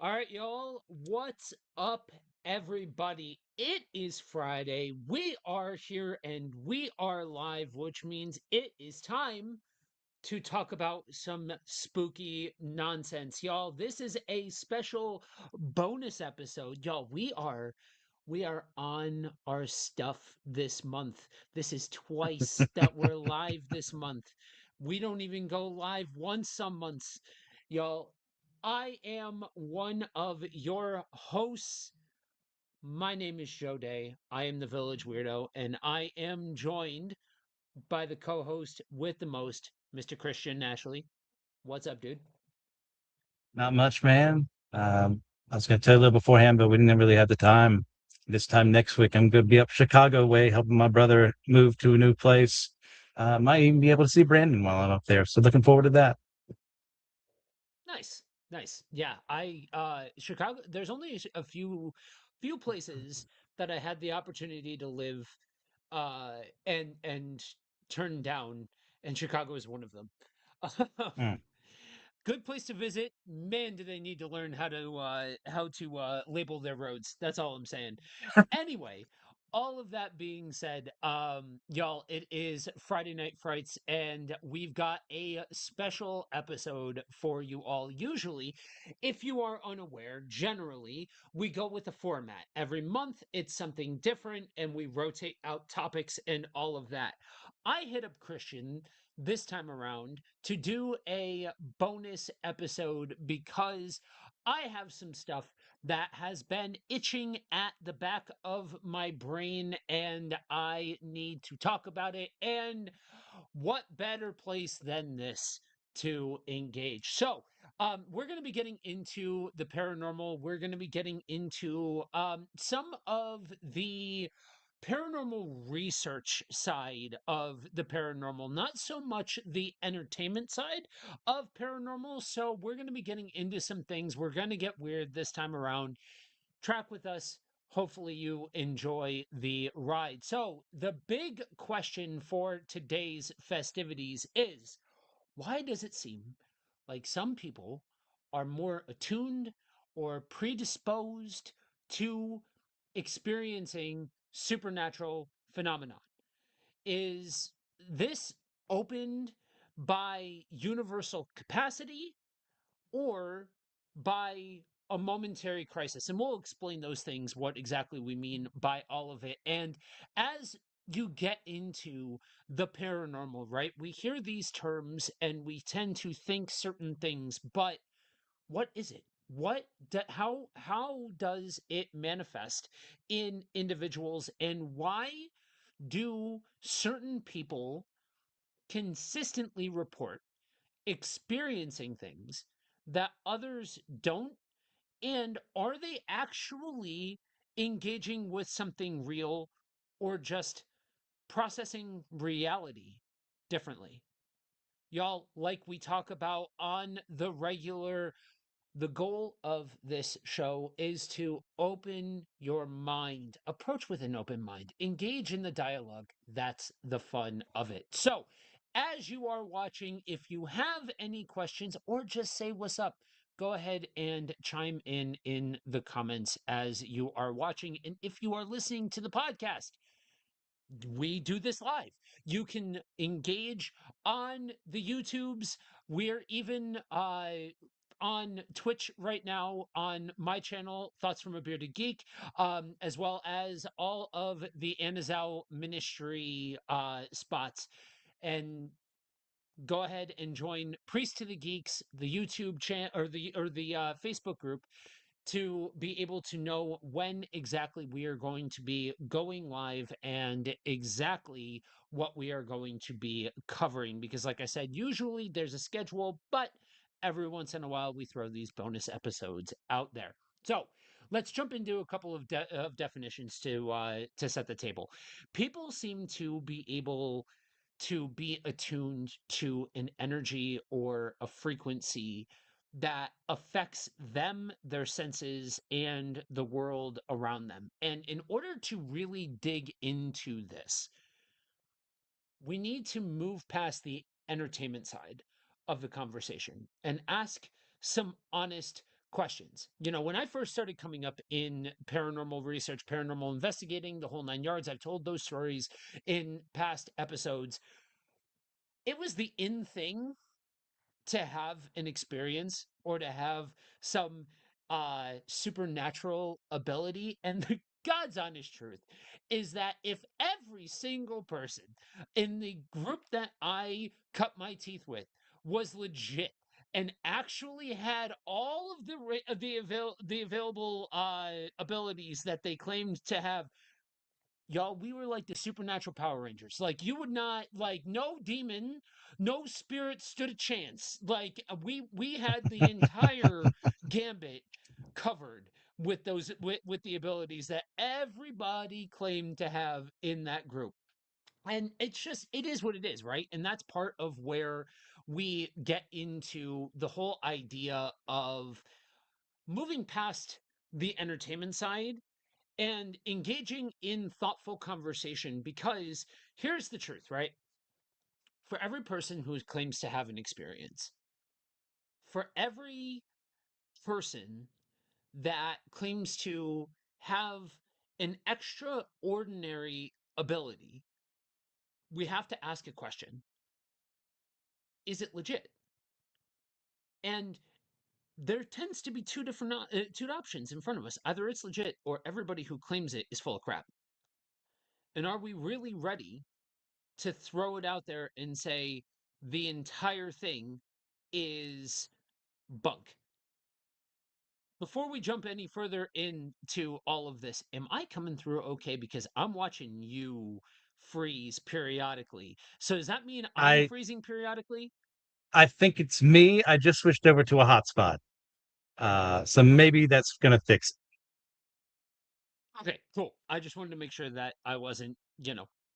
All right, y'all. What's up, everybody? It is Friday. We are here and we are live, which means it is time to talk about some spooky nonsense, y'all. This is a special bonus episode, y'all. We are on our stuff this month. This is twice that we're live this month. We don't even go live once some months. Y'all, I am one of your hosts. My name is Joe Day. I am the Village Weirdo, and I am joined by the co-host with the most, Mr. Christian Nashley. What's up, dude? Not much, man. I was going to tell you a little beforehand, but we didn't really have the time. This time next week, I'm going to be up Chicago way, helping my brother move to a new place. Might even be able to see Brandon while I'm up there. So looking forward to that. Nice. Nice. Yeah, I Chicago, there's only a few places that I had the opportunity to live and turn down, and Chicago is one of them. Mm. Good place to visit. Man, do they need to learn how to label their roads. That's all I'm saying. Anyway, all of that being said, y'all, it is Friday Night Frights, and we've got a special episode for you all. Usually, if you are unaware, generally we go with a format. Every month it's something different, and we rotate out topics and all of that. I hit up Christian this time around to do a bonus episode because I have some stuff that has been itching at the back of my brain and I need to talk about it. And what better place than this to engage? So, we're going to be getting into the paranormal. We're going to be getting into some of the paranormal research side of the paranormal, not so much the entertainment side of paranormal. So, we're going to be getting into some things. We're going to get weird this time around. Track with us. Hopefully, you enjoy the ride. So, the big question for today's festivities is why does it seem like some people are more attuned or predisposed to experiencing supernatural phenomenon? Is this opened by universal capacity or by a momentary crisis? And we'll explain those things, what exactly we mean by all of it. And as you get into the paranormal, right, we hear these terms and we tend to think certain things, but what is it? How does it manifest in individuals, and why do certain people consistently report experiencing things that others don't? And are they actually engaging with something real or just processing reality differently? Y'all, like we talk about on the regular, the goal of this show is to open your mind, approach with an open mind, engage in the dialogue. That's the fun of it. So, as you are watching, if you have any questions or just say what's up, go ahead and chime in the comments as you are watching. And if you are listening to the podcast, we do this live. You can engage on the YouTubes. We're even on Twitch right now on my channel, Thoughts from a Bearded Geek, as well as all of the Anazao ministry spots. And go ahead and join Priest to the Geeks, the YouTube channel or the Facebook group, to be able to know when exactly we are going to be going live and exactly what we are going to be covering. Because, like I said, usually there's a schedule, but every once in a while we throw these bonus episodes out there. So let's jump into a couple of definitions to set the table. People seem to be able to be attuned to an energy or a frequency that affects them, their senses, and the world around them. And in order to really dig into this, we need to move past the entertainment side of the conversation and ask some honest questions. When I first started coming up in paranormal research, paranormal investigating, the whole nine yards, I've told those stories in past episodes. It was the in thing to have an experience or to have some supernatural ability. And the God's honest truth is that if every single person in the group that I cut my teeth with was legit and actually had all of the available abilities that they claimed to have, y'all, we were like the supernatural Power Rangers. Like, you would not, like, no demon, no spirit stood a chance. Like, we had the entire gambit covered with with the abilities that everybody claimed to have in that group. And it is what it is, right? And that's part of where we get into the whole idea of moving past the entertainment side and engaging in thoughtful conversation, because here's the truth, right? For every person who claims to have an experience, for every person that claims to have an extraordinary ability, we have to ask a question: is it legit? And there tends to be two options in front of us: either it's legit, or everybody who claims it is full of crap. And are we really ready to throw it out there and say the entire thing is bunk? Before we jump any further into all of this, am I coming through okay? Because I'm watching you freeze periodically. So does that mean I'm I freezing periodically? I think it's me. I just switched over to a hotspot. So maybe that's gonna fix it. Okay, cool. I just wanted to make sure that I wasn't,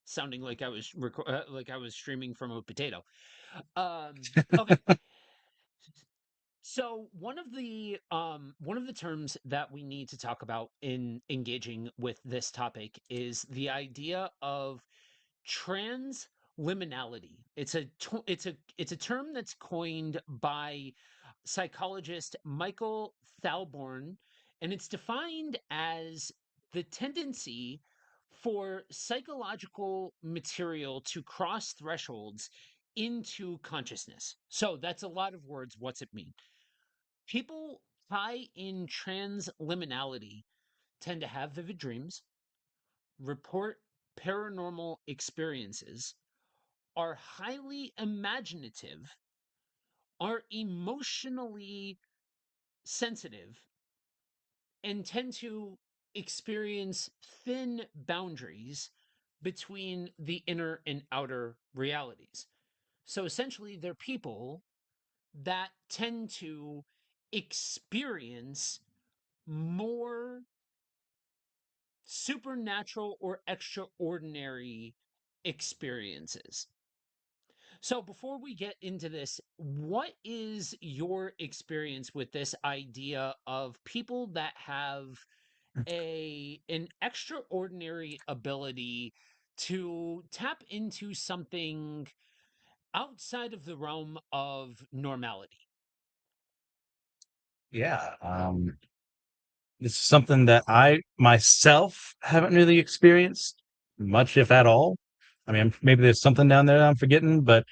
sounding like I was like I was streaming from a potato. Okay. So one of the terms that we need to talk about in engaging with this topic is the idea of transliminality. It's a term that's coined by psychologist Michael Thalborn, and it's defined as the tendency for psychological material to cross thresholds into consciousness. So that's a lot of words. What's it mean? People high in transliminality tend to have vivid dreams, report paranormal experiences, are highly imaginative, are emotionally sensitive, and tend to experience thin boundaries between the inner and outer realities. So essentially, they're people that tend to experience more supernatural or extraordinary experiences. So, before we get into this, what is your experience with this idea of people that have an extraordinary ability to tap into something outside of the realm of normality? Yeah. It's something that I myself haven't really experienced much, if at all. I mean, maybe there's something down there I'm forgetting, but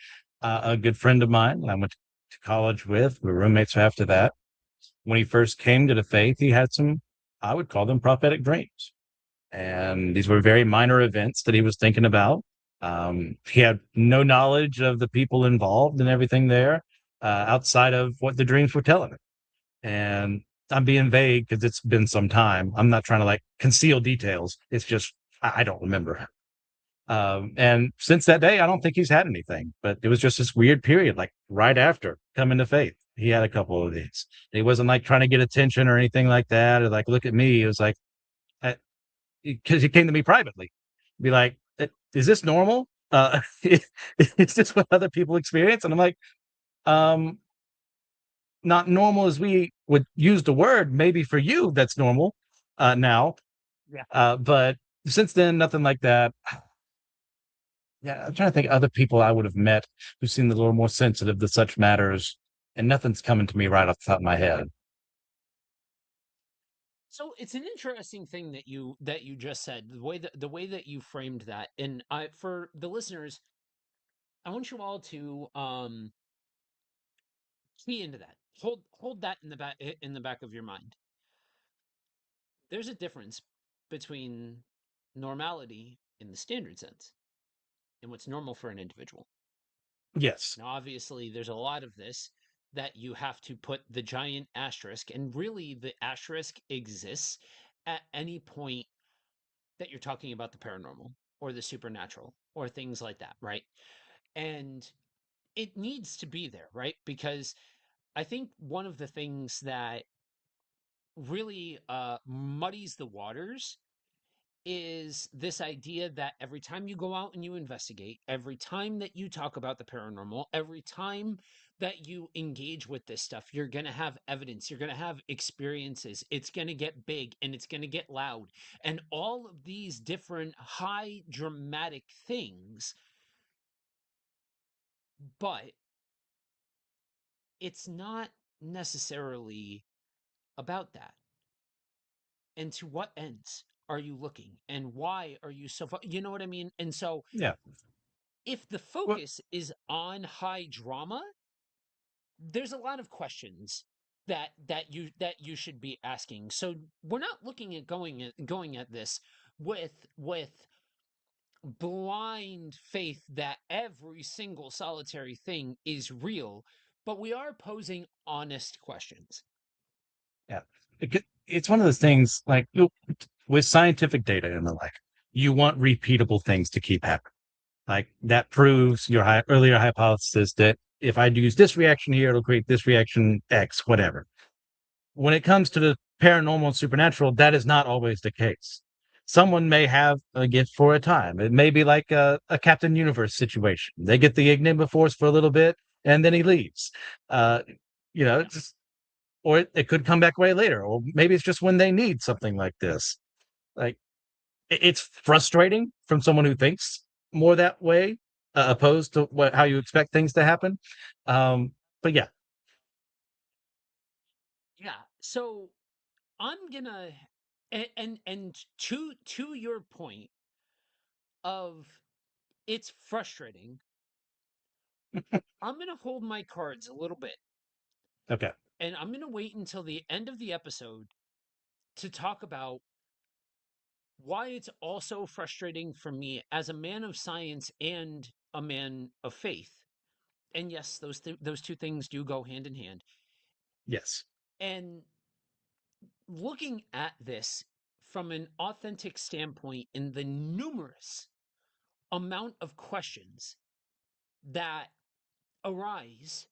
a good friend of mine I went to college with, we were roommates after that. When he first came to the faith, he had some, I would call them prophetic dreams. And these were very minor events that he was thinking about. He had no knowledge of the people involved and everything there, outside of what the dreams were telling him. And I'm being vague because it's been some time. I'm not trying to like conceal details. It's just I don't remember. And since that day, I don't think he's had anything. But it was just this weird period, like right after coming to faith, he had a couple of these. He wasn't like trying to get attention or anything like that, or like look at me. It was like because he came to me privately, be like, "Is this normal? Is this what other people experience?" And I'm like, um, not normal as we would use the word. Maybe for you, that's normal now. Yeah. But since then, nothing like that. Yeah, I'm trying to think of other people I would have met who seemed a little more sensitive to such matters, and nothing's coming to me right off the top of my head. So it's an interesting thing that you just said, the way that you framed that. And I for the listeners, I want you all to key into that. Hold that in the back of your mind. There's a difference between normality in the standard sense and what's normal for an individual. Yes. Now, obviously, there's a lot of this that you have to put the giant asterisk, and really the asterisk exists at any point that you're talking about the paranormal or the supernatural or things like that, right? And it needs to be there, right? Because I think one of the things that really muddies the waters is this idea that every time you go out and you investigate, every time that you talk about the paranormal, every time that you engage with this stuff, you're going to have evidence, you're going to have experiences, it's going to get big and it's going to get loud, and all of these different high dramatic things. But it's not necessarily about that. And to what ends are you looking? And why are you so you know what I mean? And so Yeah. if the Well, focus is on high drama, there's a lot of questions that you should be asking. So we're not looking at going at this with blind faith that every single solitary thing is real, but we are posing honest questions. yeah. It's one of those things like with scientific data and the like, you want repeatable things to keep happening. Like that proves your earlier hypothesis that if I use this reaction here, it'll create this reaction X, whatever. When it comes to the paranormal and supernatural, that is not always the case. Someone may have a gift for a time. It may be like a Captain Universe situation. They get the Enigma Force for a little bit and then he leaves. Uh, Yeah. it's or it could come back way later, or maybe it's just when they need something like this. Like it's frustrating from someone who thinks more that way, opposed to how you expect things to happen. But yeah, Yeah. So I'm gonna and to your point of it's frustrating, I'm gonna hold my cards a little bit, okay, and I'm gonna wait until the end of the episode to talk about why it's also frustrating for me as a man of science and a man of faith. And yes, those two things do go hand in hand. yes, And looking at this from an authentic standpoint in the numerous amount of questions that arise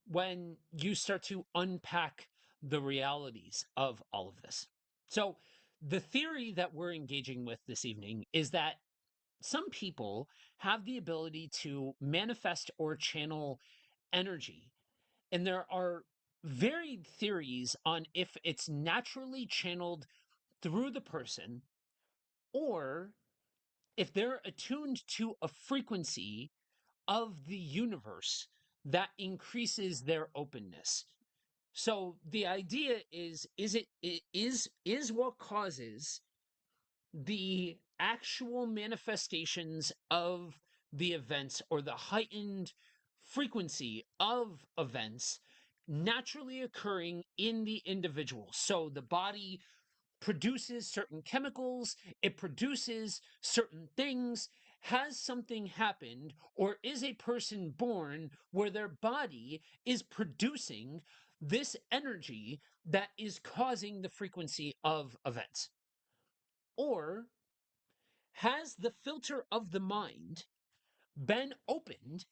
when you start to unpack the realities of all of this. So, the theory that we're engaging with this evening is that some people have the ability to manifest or channel energy. And there are varied theories on if it's naturally channeled through the person or if they're attuned to a frequency of the universe that increases their openness. So the idea is is what causes the actual manifestations of the events or the heightened frequency of events naturally occurring in the individual. So the body produces certain chemicals, it produces certain things. Has something happened, or is a person born where their body is producing this energy that is causing the frequency of events? Or has the filter of the mind been opened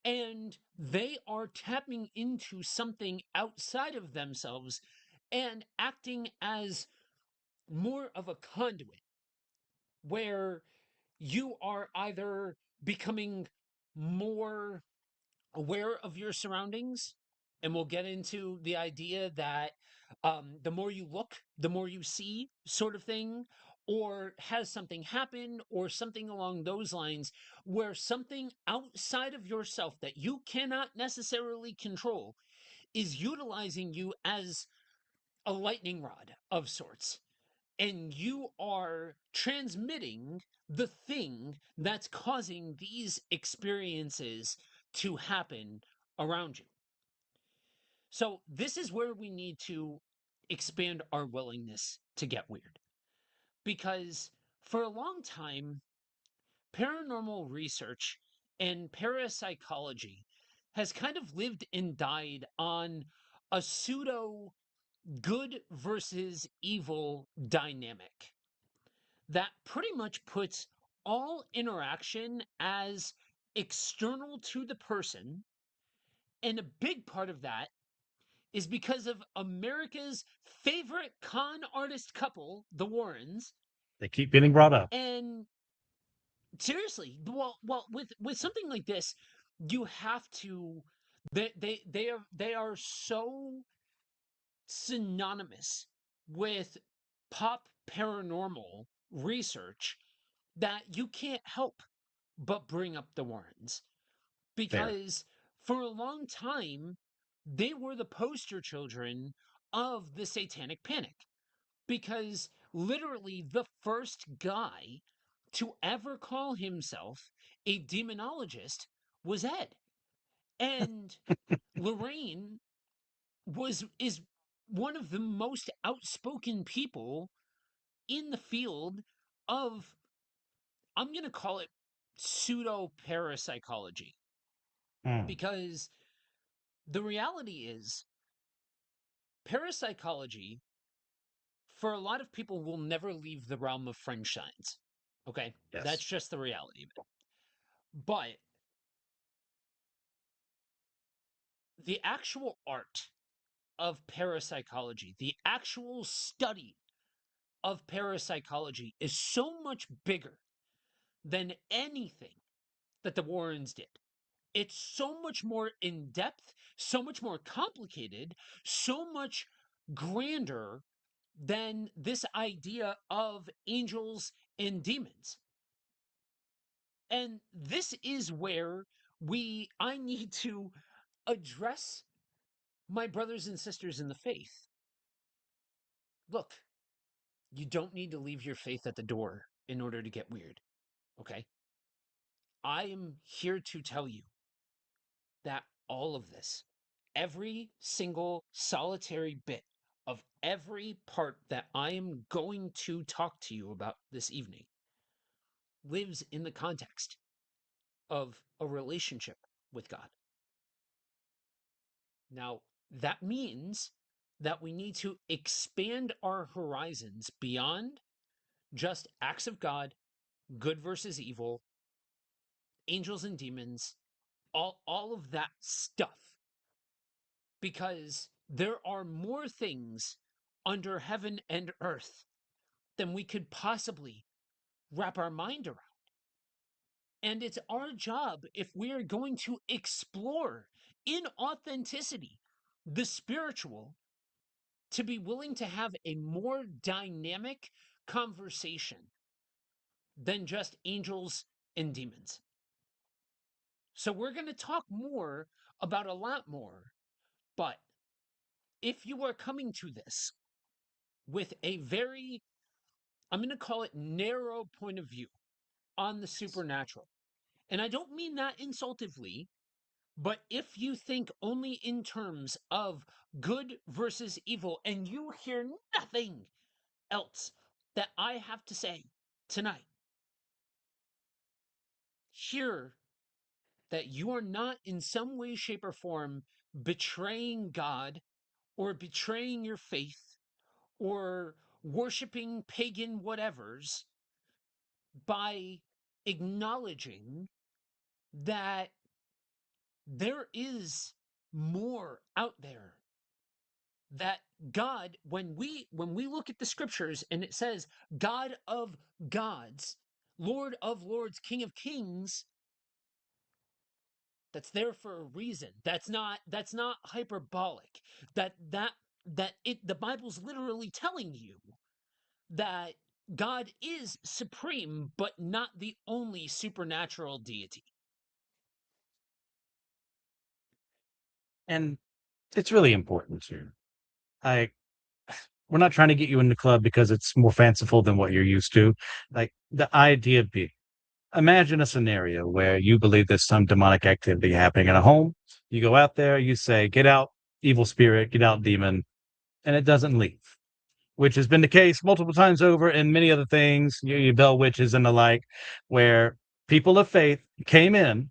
and they are tapping into something outside of themselves and acting as more of a conduit where you are either becoming more aware of your surroundings, and we'll get into the idea that the more you look, the more you see, sort of thing, or has something happen, or something along those lines, where something outside of yourself that you cannot necessarily control is utilizing you as a lightning rod of sorts, and you are transmitting the thing that's causing these experiences to happen around you. So, this is where we need to expand our willingness to get weird. Because for a long time, paranormal research and parapsychology has kind of lived and died on a pseudo good versus evil dynamic that pretty much puts all interaction as external to the person. And a big part of that is because of America's favorite con artist couple, the Warrens. They keep getting brought up. And seriously, well, with something like this, you have to. They are so synonymous with pop paranormal research that you can't help but bring up the Warrens Fair. because for a long time they were the poster children of the satanic panic because literally the first guy to ever call himself a demonologist was Ed. And Lorraine was is one of the most outspoken people in the field of, I'm going to call it pseudo parapsychology, Hmm. because the reality is parapsychology for a lot of people will never leave the realm of fringe science. Okay? That's Yes. just the reality of it. But the actual art of parapsychology, the actual study of parapsychology is so much bigger than anything that the Warrens did. It's so much more in depth, so much more complicated, so much grander than this idea of angels and demons. And this is where I need to address my brothers and sisters in the faith. Look, you don't need to leave your faith at the door in order to get weird, okay? I am here to tell you that all of this, every single solitary bit of every part that I am going to talk to you about this evening, lives in the context of a relationship with God. Now, that means that we need to expand our horizons beyond just acts of God, good versus evil, angels and demons, all of that stuff, because there are more things under heaven and earth than we could possibly wrap our mind around. And it's our job, if we are going to explore in authenticity the spiritual, to be willing to have a more dynamic conversation than just angels and demons. So we're going to talk more about a lot more, but if you are coming to this with a very, I'm going to call it narrow point of view on the Yes. supernatural, and I don't mean that insultively, but if you think only in terms of good versus evil and you hear nothing else that I have to say tonight, hear that you are not in some way, shape, or form betraying God or betraying your faith or worshiping pagan whatevers by acknowledging that there is more out there, that God, when we look at the scriptures and it says God of gods, Lord of lords, King of kings, that's there for a reason. That's not hyperbolic. That the Bible's literally telling you that God is supreme, but not the only supernatural deity. And it's really important too. I We're not trying to get you in the club because it's more fanciful than what you're used to. Like the idea being, imagine a scenario where you believe there's some demonic activity happening in a home. You go out there, you say, get out, evil spirit, get out, demon, and it doesn't leave, which has been the case multiple times over in many other things, your bell witches and the like, where people of faith came in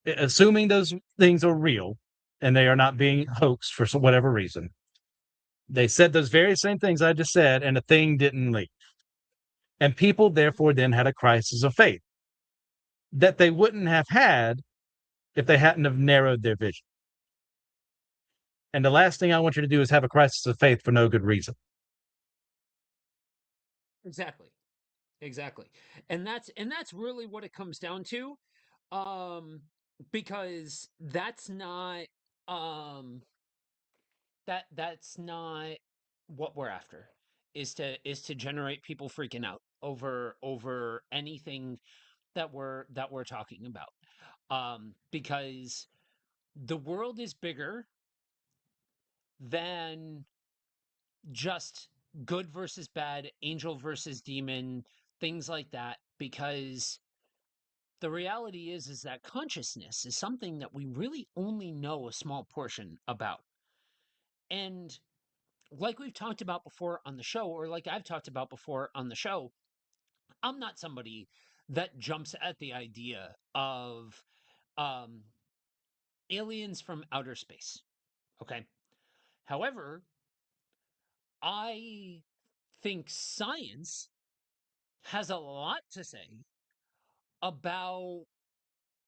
assuming those things are real and they are not being hoaxed for whatever reason. They said those very same things I just said, and the thing didn't leave. And people, therefore, then had a crisis of faith that they wouldn't have had if they hadn't have narrowed their vision. And the last thing I want you to do is have a crisis of faith for no good reason. Exactly. Exactly. And that's really what it comes down to. Um because um that's not what we're after, is to generate people freaking out over anything that we're talking about. Because the world is bigger than just good versus bad, angel versus demon, things like that, because the reality is that consciousness is something that we really only know a small portion about. And like we've talked about before on the show, or like I've talked about before on the show, I'm not somebody that jumps at the idea of um, aliens from outer space. Okay. However, I think science has a lot to say about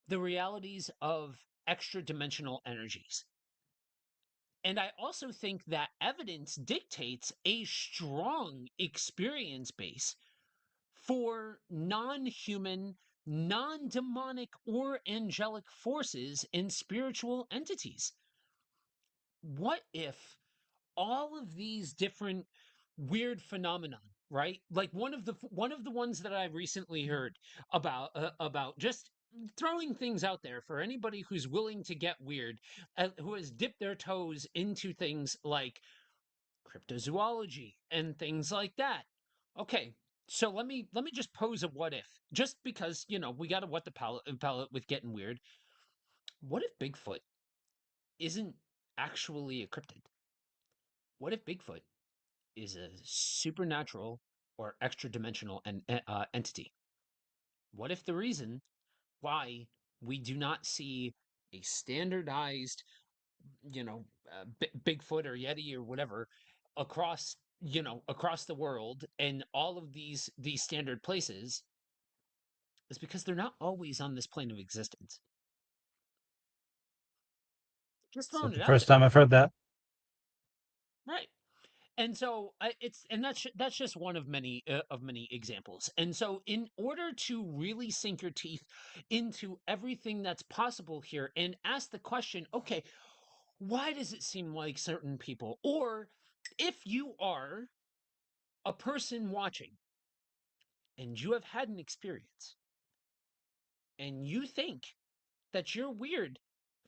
the realities of extra dimensional energies. And I also think that evidence dictates a strong experience base for non human, non demonic, or angelic forces and spiritual entities. What if all of these different weird phenomenon, right? Like one of the ones that I recently heard about, just throwing things out there for anybody who's willing to get weird, who has dipped their toes into things like cryptozoology and things like that. Okay, so let me just pose a what if, just because we got to wet the palate with getting weird. What if Bigfoot isn't actually a cryptid? What if Bigfoot is a supernatural or extra dimensional entity? What if the reason why we do not see a standardized, Bigfoot or Yeti or whatever across the world and all of these standard places is because they're not always on this plane of existence? Just It's not throwing it the out first there, time I've heard that. right? And so that's just one of many examples. And so in order to really sink your teeth into everything that's possible here and ask the question, okay, why does it seem like certain people, or if you are a person watching and you have had an experience and you think that you're weird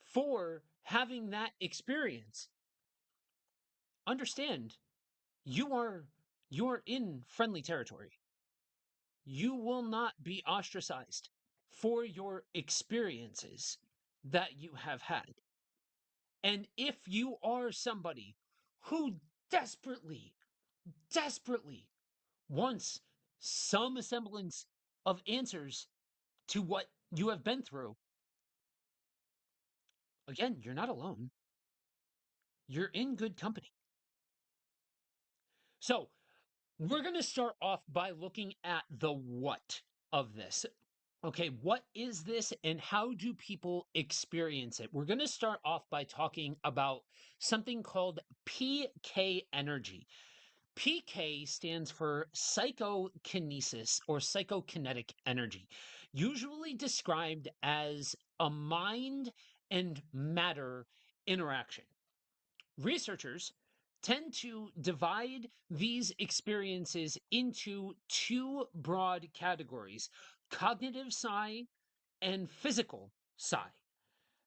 for having that experience, understand you are you're in friendly territory. You will not be ostracized for your experiences that you have had. And if you are somebody who desperately, desperately wants some semblance of answers to what you have been through, again, you're not alone. You're in good company. So, we're going to start off by looking at the what of this. Okay, what is this and how do people experience it? We're going to start off by talking about something called PK energy. PK stands for psychokinesis or psychokinetic energy, usually described as a mind and matter interaction. Researchers tend to divide these experiences into two broad categories: cognitive psi and physical psi.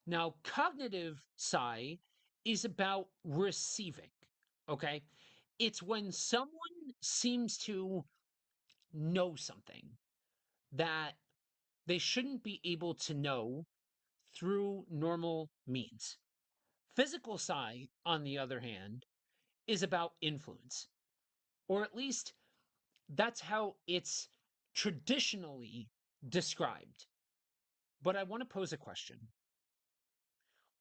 Now, cognitive psi is about receiving, okay? It's when someone seems to know something that they shouldn't be able to know through normal means. Physical psi, on the other hand, is about influence, or at least that's how it's traditionally described. But I want to pose a question.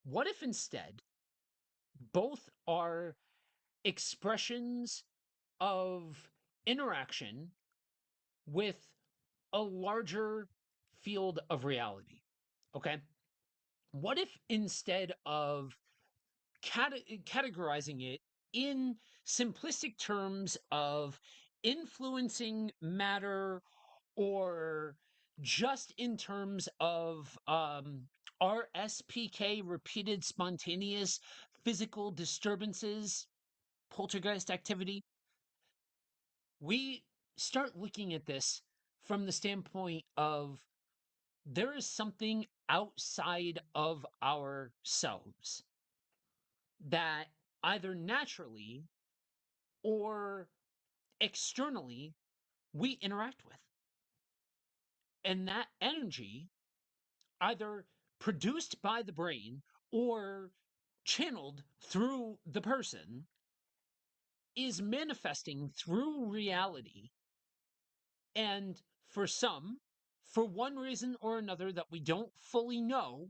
What if instead both are expressions of interaction with a larger field of reality? Okay. What if instead of categorizing it in simplistic terms of influencing matter, or just in terms of RSPK, repeated spontaneous physical disturbances, poltergeist activity, we start looking at this from the standpoint of there is something outside of ourselves that either naturally or externally we interact with. And that energy, either produced by the brain or channeled through the person, is manifesting through reality. And for some, for one reason or another that we don't fully know,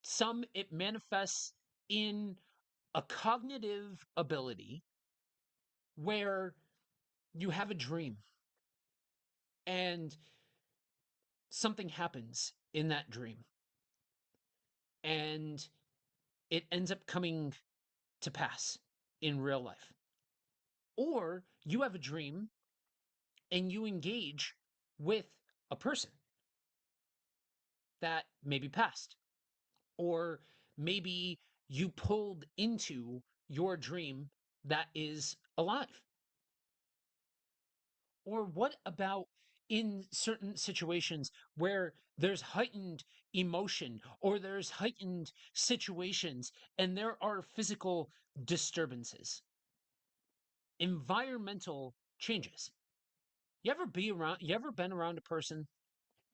some it manifests in a cognitive ability where you have a dream and something happens in that dream and it ends up coming to pass in real life. Or you have a dream and you engage with a person that maybe passed, or maybe you pulled into your dream that is alive. Or what about in certain situations where there's heightened emotion or there's heightened situations and there are physical disturbances, environmental changes? You ever been around a person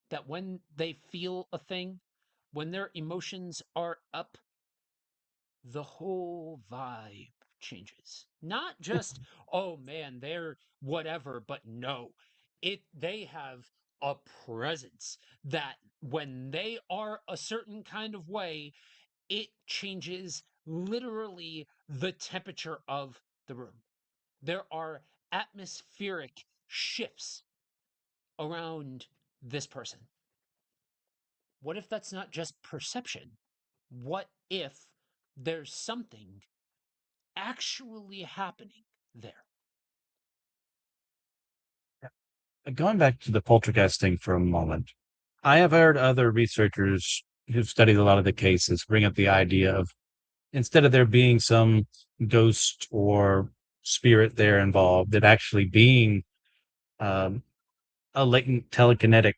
that when they feel a thing, when their emotions are up, the whole vibe changes. Not just, oh man, they're whatever, but no. They have a presence that when they are a certain kind of way, it changes literally the temperature of the room. There are atmospheric shifts around this person. What if that's not just perception? What if there's something actually happening there? Going back to the poltergeist thing for a moment, I have heard other researchers who've studied a lot of the cases bring up the idea of instead of there being some ghost or spirit there involved, it actually being um, a latent telekinetic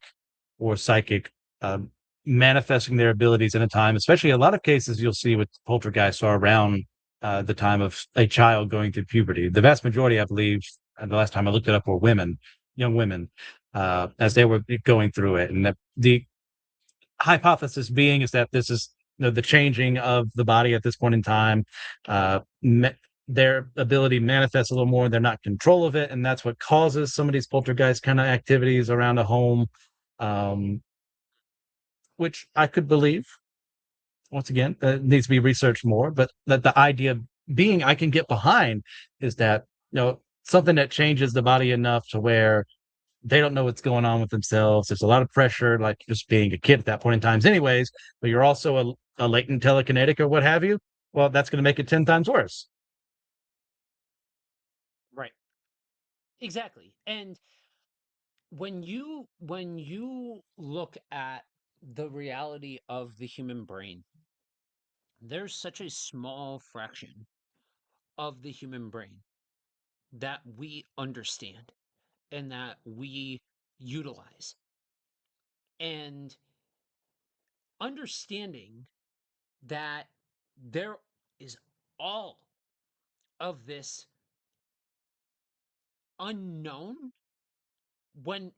or psychic um, manifesting their abilities in a time, especially a lot of cases you'll see with poltergeists are around the time of a child going through puberty. The vast majority, I believe, and the last time I looked it up, were women, young women, as they were going through it. And the hypothesis being is that this is the changing of the body at this point in time. Uh, their ability manifests a little more. They're not in control of it, and that's what causes some of these poltergeist kind of activities around a home, um, which I could believe. Once again, needs to be researched more, but that the idea being I can get behind is that something that changes the body enough to where they don't know what's going on with themselves. There's a lot of pressure, like just being a kid at that point in times, anyways. But you're also a latent telekinetic or what have you. Well, that's going to make it 10 times worse. Right. Exactly. And when you look at the reality of the human brain, there's such a small fraction of the human brain that we understand and that we utilize. And understanding that there is all of this unknown when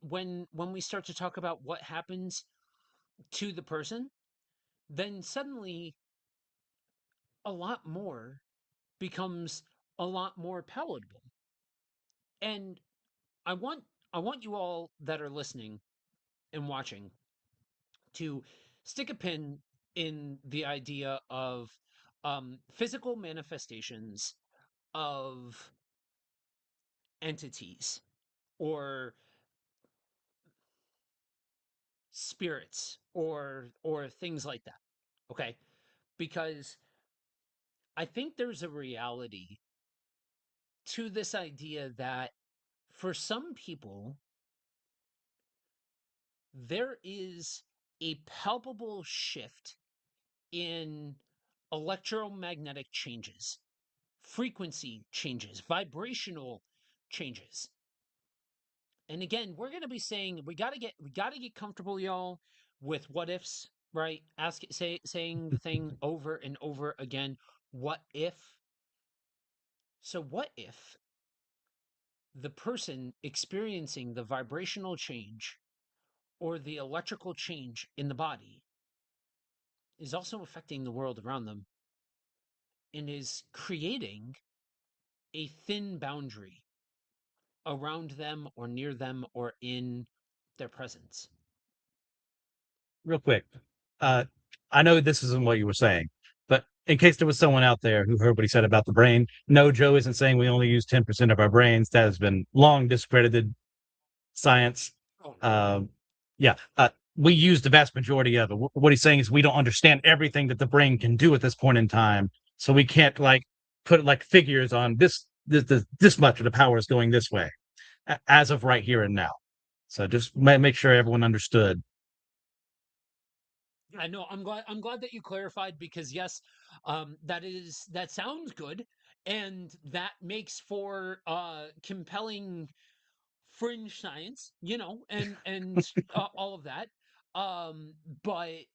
we start to talk about what happens to the person, then suddenly a lot more becomes a lot more palatable. And I want I want you all that are listening and watching to stick a pin in the idea of physical manifestations of entities or spirits or things like that. Okay? Because I think there's a reality to this idea that for some people there is a palpable shift in electromagnetic changes, frequency changes, vibrational changes. And again, we're going to be saying we got to get comfortable, y'all, with what ifs, right? Saying the thing over and over again. What if? So what if the person experiencing the vibrational change or the electrical change in the body is also affecting the world around them and is creating a thin boundary around them or near them or in their presence? Real quick. Uh, I know this isn't what you were saying, but in case there was someone out there who heard what he said about the brain, no, Joe isn't saying we only use 10% of our brains. That has been long discredited science. Oh no. Um, yeah, we use the vast majority of it. What he's saying is we don't understand everything that the brain can do at this point in time, so we can't like put like figures on this much of the power is going this way as of right here and now. So just make sure everyone understood. I know. I'm glad that you clarified because yes, that sounds good, and that makes for compelling fringe science, and all of that. Um, but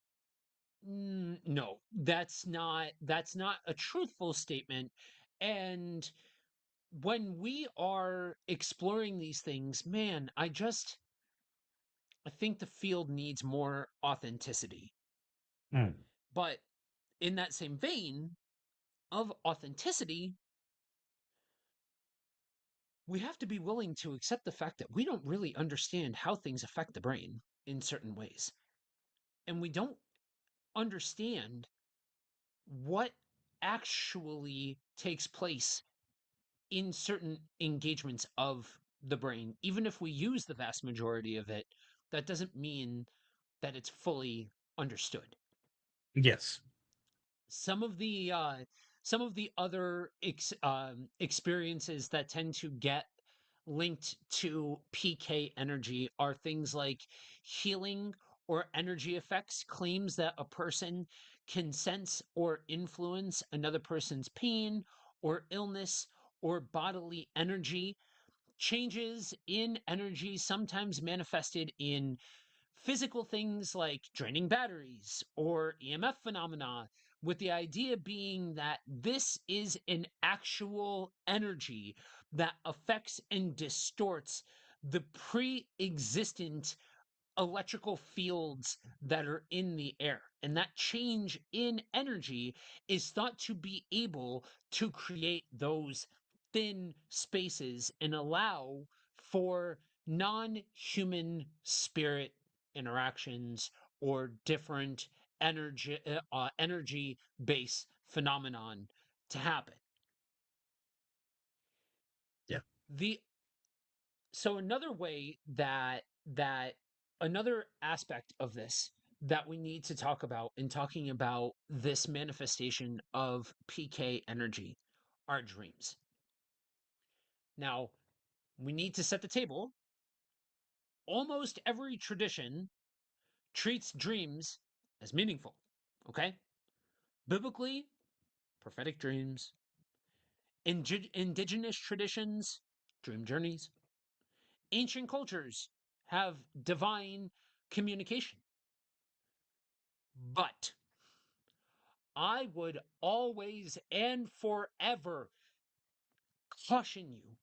no, that's not a truthful statement. And when we are exploring these things, man, I think the field needs more authenticity. Hmm. But in that same vein of authenticity, we have to be willing to accept the fact that we don't really understand how things affect the brain in certain ways. And we don't understand what actually takes place in certain engagements of the brain. Even if we use the vast majority of it, that doesn't mean that it's fully understood. Yes. some of the uh some of the other experiences that tend to get linked to PK energy are things like healing or energy effects, claims that a person can sense or influence another person's pain or illness or bodily energy, changes in energy sometimes manifested in physical things like draining batteries or EMF phenomena, with the idea being that this is an actual energy that affects and distorts the pre existent electrical fields that are in the air. And that change in energy is thought to be able to create those thin spaces and allow for non human spirit interactions or different energy based phenomenon to happen. Yeah. The so another way that another aspect of this that we need to talk about in talking about this manifestation of PK energy are dreams. Now, we need to set the table. Almost every tradition treats dreams as meaningful. Okay? Biblically, prophetic dreams, indigenous traditions, dream journeys, ancient cultures have divine communication. But I would always and forever caution you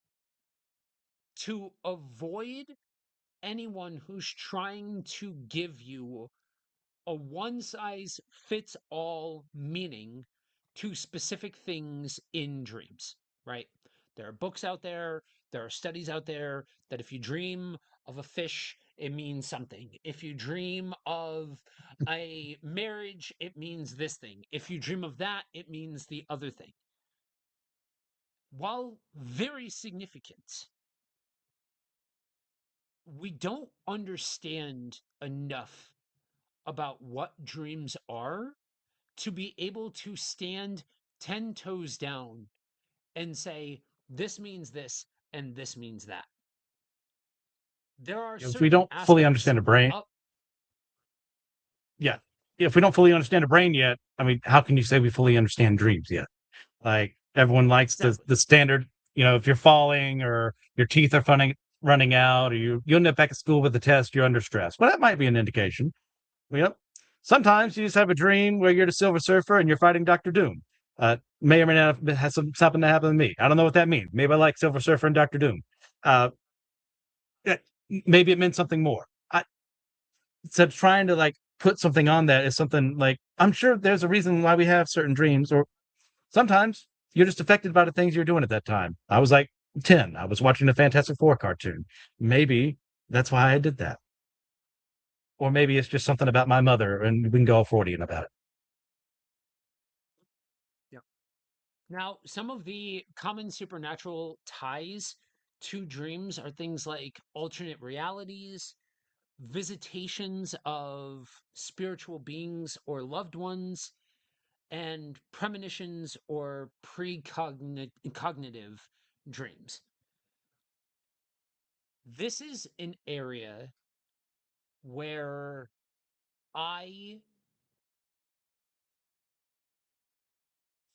to avoid anyone who's trying to give you a one size fits all meaning to specific things in dreams, right? There are books out there are studies out there that if you dream of a fish, it means something. If you dream of a marriage, it means this thing. If you dream of that, it means the other thing. While very significant, we don't understand enough about what dreams are to be able to stand 10 toes down and say, this means this and this means that. There are If we certain don't fully aspects understand a brain, of, yeah. If we don't fully understand a brain yet, I mean, how can you say we fully understand dreams yet? Like everyone likes the exactly. the standard, if you're falling or your teeth are running out, or you end up back at school with a test, you're under stress. Well, that might be an indication. Yep. Sometimes you just have a dream where you're the Silver Surfer and you're fighting Doctor Doom. May or may not have something to happen to me. I don't know what that means. Maybe I like Silver Surfer and Doctor Doom. Uh, Maybe it meant something more. So trying to like put something on that is something like I'm sure there's a reason why we have certain dreams, or sometimes you're just affected by the things you're doing at that time. I was like 10. I was watching the Fantastic Four cartoon. Maybe that's why I did that. Or maybe it's just something about my mother and we can go all Freudian about it. Yeah. Now, some of the common supernatural ties to dreams are things like alternate realities, visitations of spiritual beings or loved ones, and premonitions or precognitive dreams. This is an area where I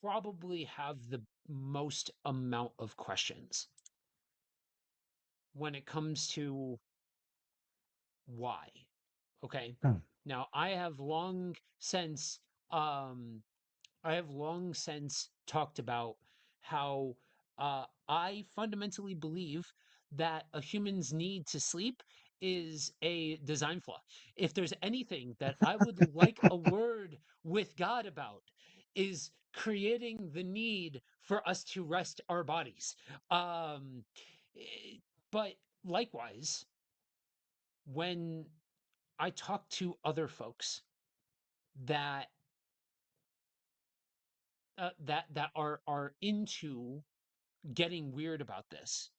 probably have the most amount of questions when it comes to why. Okay. Hmm. Now, since um I have long since talked about how I fundamentally believe that a human's need to sleep is a design flaw. If there's anything that I would like a word with God about, is creating the need for us to rest our bodies. Um, eh, but likewise, when I talk to other folks that that are into getting weird about this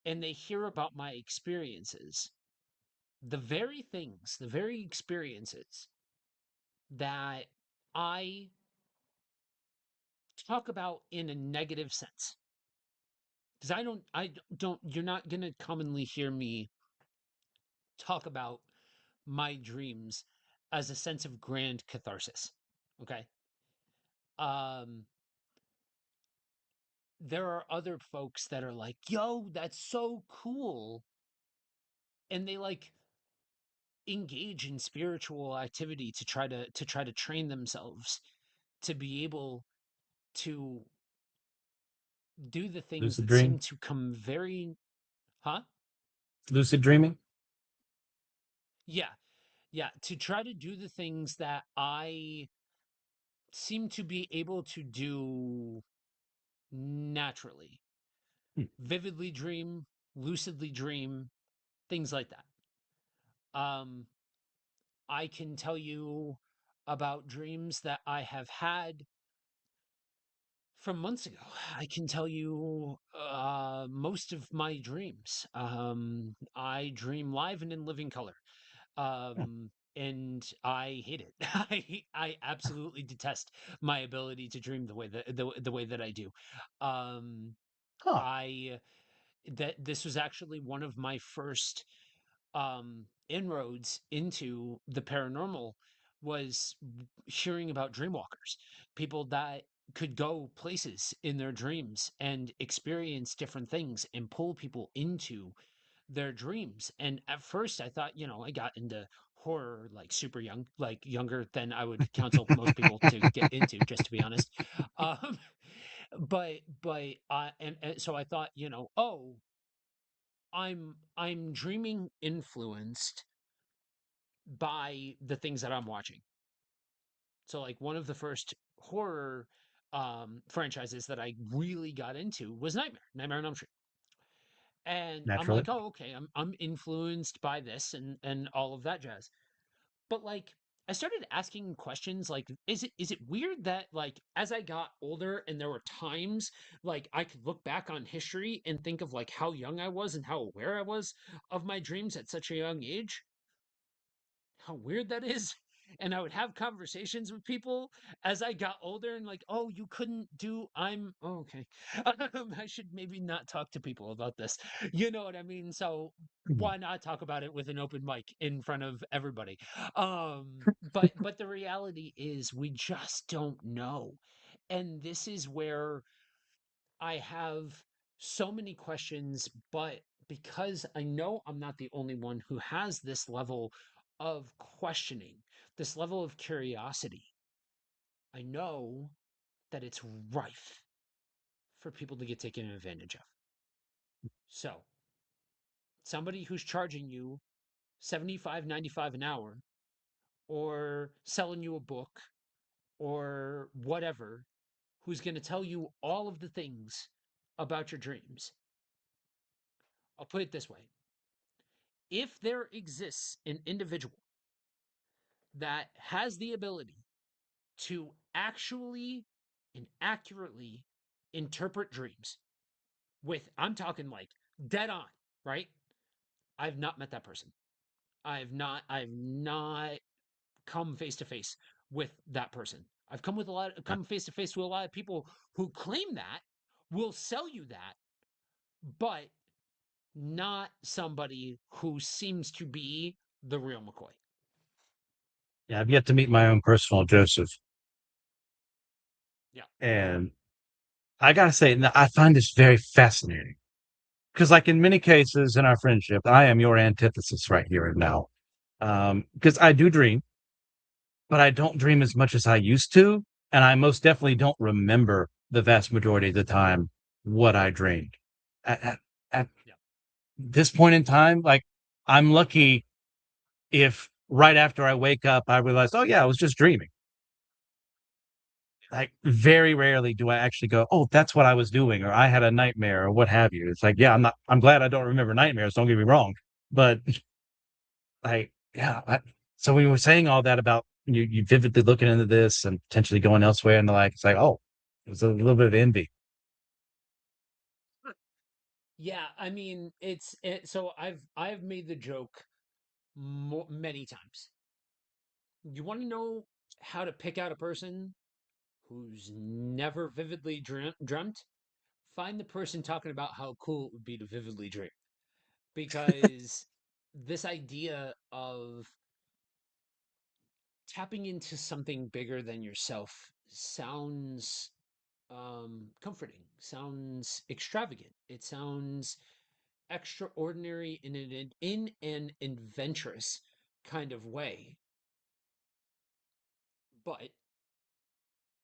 and they hear about my experiences, the very experiences that I talk about in a negative sense, because I don't you're not going to commonly hear me talk about my dreams as a sense of grand catharsis. Okay. um there are other folks that are like, yo, that's so cool, and they like engage in spiritual activity to try to train themselves to be able to do the things Lucid that dream, seem to come very, huh, lucid dreaming. yeah, yeah, to try to do the things that I seem to be able to do naturally, Hmm. vividly dream, lucidly dream, things like that. I can tell you about dreams that I have had from months ago. I can tell you most of my dreams. I dream live and in living color. And I hate it. I absolutely detest my ability to dream the way that I do. Um, Huh. I that this was actually one of my first inroads into the paranormal, was hearing about dreamwalkers, people that could go places in their dreams and experience different things and pull people into their dreams. And at first I thought, I got into horror like super young, like younger than I would counsel most people to get into, just to be honest. um but and so I thought, oh, I'm dreaming influenced by the things that I'm watching. So like one of the first horror franchises that I really got into was Nightmare on Elm Street. And I'm Naturally. like, "Oh, okay, I'm influenced by this and all of that jazz." But like I started asking questions like is it weird that like as I got older and there were times like I could look back on history and think of like how young I was and how aware I was of my dreams at such a young age? How weird that is. And I would have conversations with people as I got older and like, oh, you couldn't do, okay. I should maybe not talk to people about this. You know what I mean? So Hmm. why not talk about it with an open mic in front of everybody? But the reality is we just don't know. And this is where I have so many questions, but because I know I'm not the only one who has this level of questioning, this level of curiosity, I know that it's rife for people to get taken advantage of. So, somebody who's charging you 75, 95 an hour, or selling you a book, or whatever, who's going to tell you all of the things about your dreams. I'll put it this way: if there exists an individual that has the ability to actually and accurately interpret dreams I'm talking like dead on, right? I've not met that person. I've not come face to face with that person. I've come face to face with a lot of people who claim that, will sell you that, but not somebody who seems to be the real McCoy. Yeah, I've yet to meet my own personal Joseph. Yeah. And I gotta say, I find this very fascinating. Because, like in many cases in our friendship, I am your antithesis right here and now. Because I do dream, but I don't dream as much as I used to. And I most definitely don't remember the vast majority of the time what I dreamed. At, at, at Yeah. this point in time, like I'm lucky if right after I wake up, I realize, oh, yeah, I was just dreaming. Like very rarely do I actually go, oh, that's what I was doing, or I had a nightmare, or what have you. It's like, yeah, I'm glad I don't remember nightmares. Don't get me wrong. But like, yeah. So when you were saying all that about you vividly looking into this and potentially going elsewhere and the like, it's like, oh, it was a little bit of envy. Yeah, I mean, so I've made the joke many times. You want to know how to pick out a person who's never vividly dreamt? Find the person talking about how cool it would be to vividly dream. Because this idea of tapping into something bigger than yourself sounds comforting, sounds extravagant. It sounds extraordinary in an adventurous kind of way. But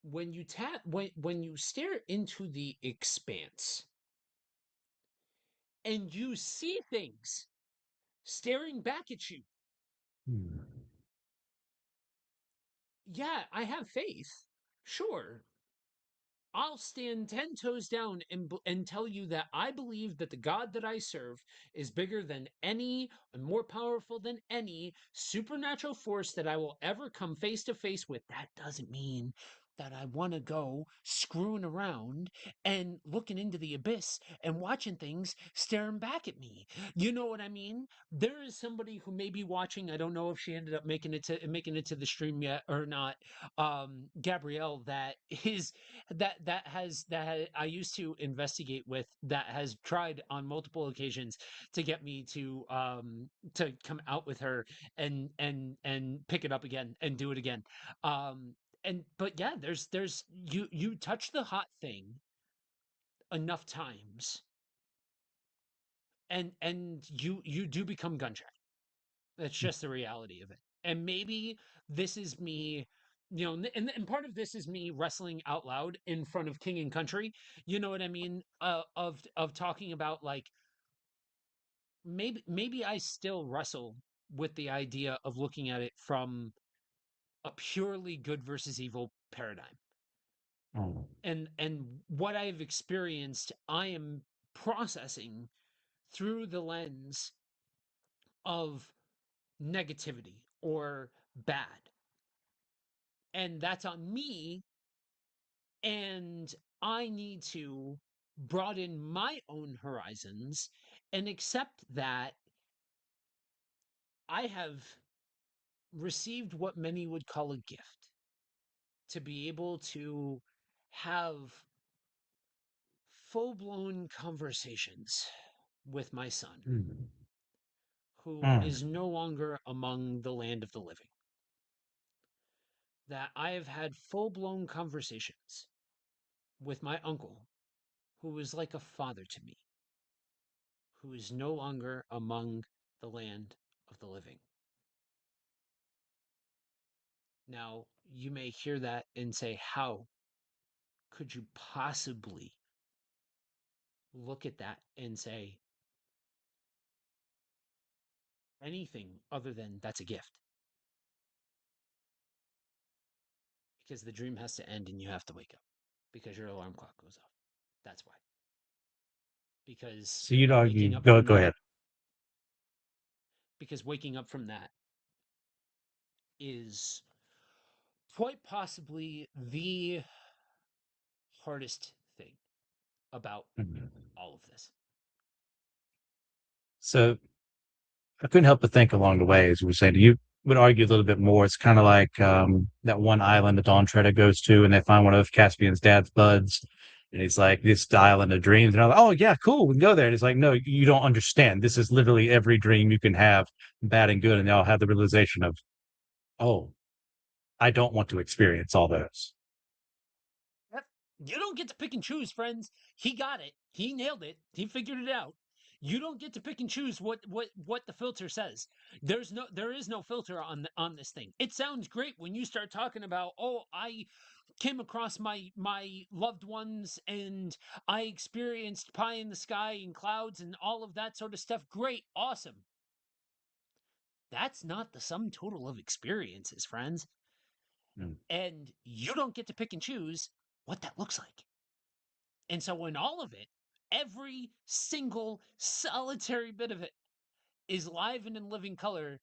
when you stare into the expanse and you see things staring back at you, Hmm. yeah, I have faith. Sure, I'll stand 10 toes down and tell you that I believe that the God that I serve is bigger than any and more powerful than any supernatural force that I will ever come face to face with. That doesn't mean that I want to go screwing around and looking into the abyss and watching things staring back at me. You know what I mean? There is somebody who may be watching. I don't know if she ended up making it to the stream yet or not. Gabrielle, I used to investigate with, that has tried on multiple occasions to get me to come out with her and pick it up again and do it again. And but yeah, there's you touch the hot thing enough times and you do become gun shy. That's just the reality of it. And maybe this is me, and part of this is me wrestling out loud in front of king and country. You know what I mean? Of talking about like maybe I still wrestle with the idea of looking at it from a purely good versus evil paradigm. Mm. And what I've experienced, I am processing through the lens of negativity or bad. And that's on me, and I need to broaden my own horizons and accept that I have received what many would call a gift to be able to have full blown conversations with my son, Mm. who Mm. is no longer among the land of the living. That I have had full blown conversations with my uncle, who is like a father to me, who is no longer among the land of the living. Now, you may hear that and say, how could you possibly look at that and say anything other than that's a gift? Because the dream has to end and you have to wake up because your alarm clock goes off. That's why. Because So you'd argue, waking up go from go that, ahead. because waking up from that is quite possibly the hardest thing about Mhm. all of this. So I couldn't help but think along the way, as we were saying, you would argue a little bit more. It's kind of like that one island that Dawn Treader goes to, and they find one of Caspian's dad's buds. And he's like, this island of dreams. And I'm like, oh, yeah, cool. We can go there. And he's like, no, you don't understand. This is literally every dream you can have, bad and good. And they all have the realization of, oh, I don't want to experience all those. Yep. You don't get to pick and choose, friends. He got it. He nailed it. He figured it out. You don't get to pick and choose what the filter says. There is no filter on this thing. It sounds great when you start talking about, oh, I came across my loved ones and I experienced pie in the sky and clouds and all of that sort of stuff. Great, awesome. That's not the sum total of experiences, friends. Mm. And you don't get to pick and choose what that looks like. And so, in all of it, every single solitary bit of it is live and in living color.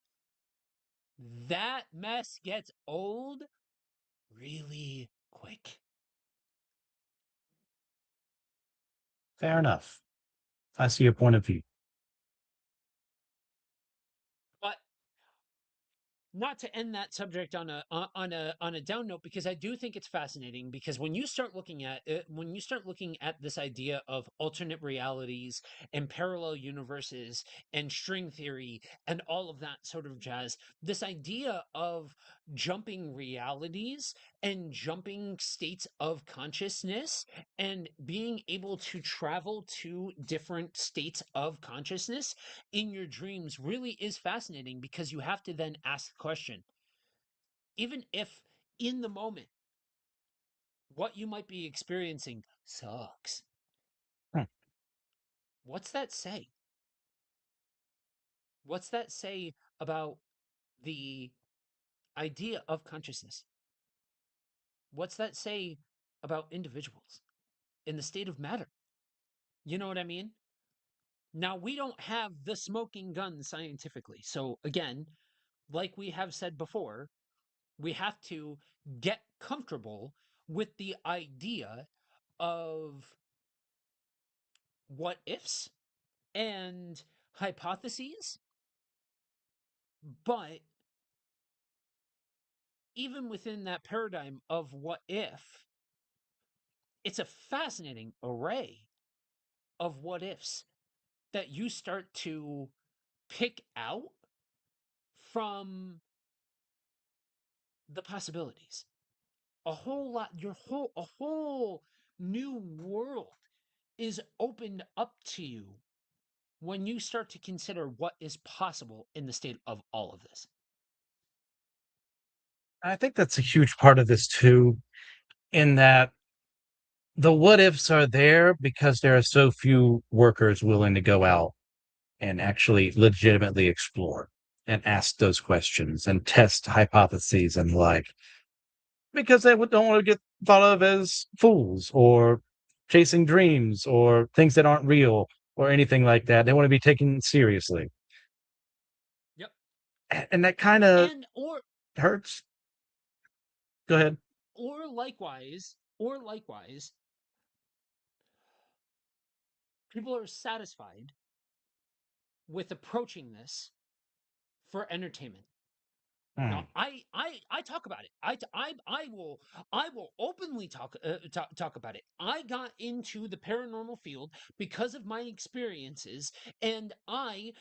That mess gets old really quick. Fair enough. I see your point of view. But not to end that subject on a down note, because I do think it's fascinating, because when you start looking at it, when you start looking at this idea of alternate realities and parallel universes and string theory and all of that sort of jazz, this idea of jumping realities and jumping states of consciousness and being able to travel to different states of consciousness in your dreams really is fascinating, because you have to then ask the question, even if in the moment what you might be experiencing sucks, Hmm. what's that say? What's that say about the idea of consciousness? What's that say about individuals in the state of matter? You know what I mean? Now, we don't have the smoking gun scientifically. So, again, like we have said before, we have to get comfortable with the idea of what ifs and hypotheses. But even within that paradigm of what if, it's a fascinating array of what ifs that you start to pick out from the possibilities. A whole lot, a whole new world is opened up to you when you start to consider what is possible in the state of all of this. I think that's a huge part of this too, in that the what ifs are there because there are so few workers willing to go out and actually legitimately explore and ask those questions and test hypotheses and like because they don't want to get thought of as fools or chasing dreams or things that aren't real or anything like that. They want to be taken seriously. Yep. And that kind of And or hurts. Go ahead. or likewise, people are satisfied with approaching this for entertainment. No, Hmm. I talk about it. I will openly talk about it. I got into the paranormal field because of my experiences, and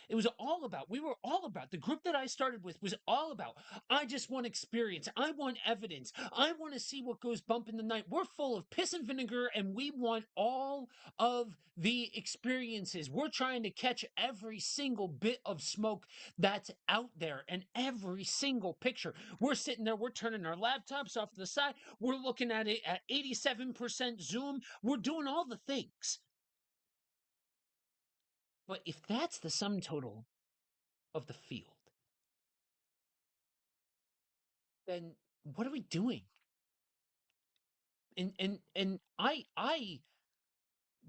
it was all about. We were all about the group that I started with was all about. I just want experience. I want evidence. I want to see what goes bump in the night. We're full of piss and vinegar, and we want all of the experiences. We're trying to catch every single bit of smoke that's out there and every single picture. We're sitting there, we're turning our laptops off to the side, we're looking at it at 87% zoom, we're doing all the things. But if that's the sum total of the field, then what are we doing? And I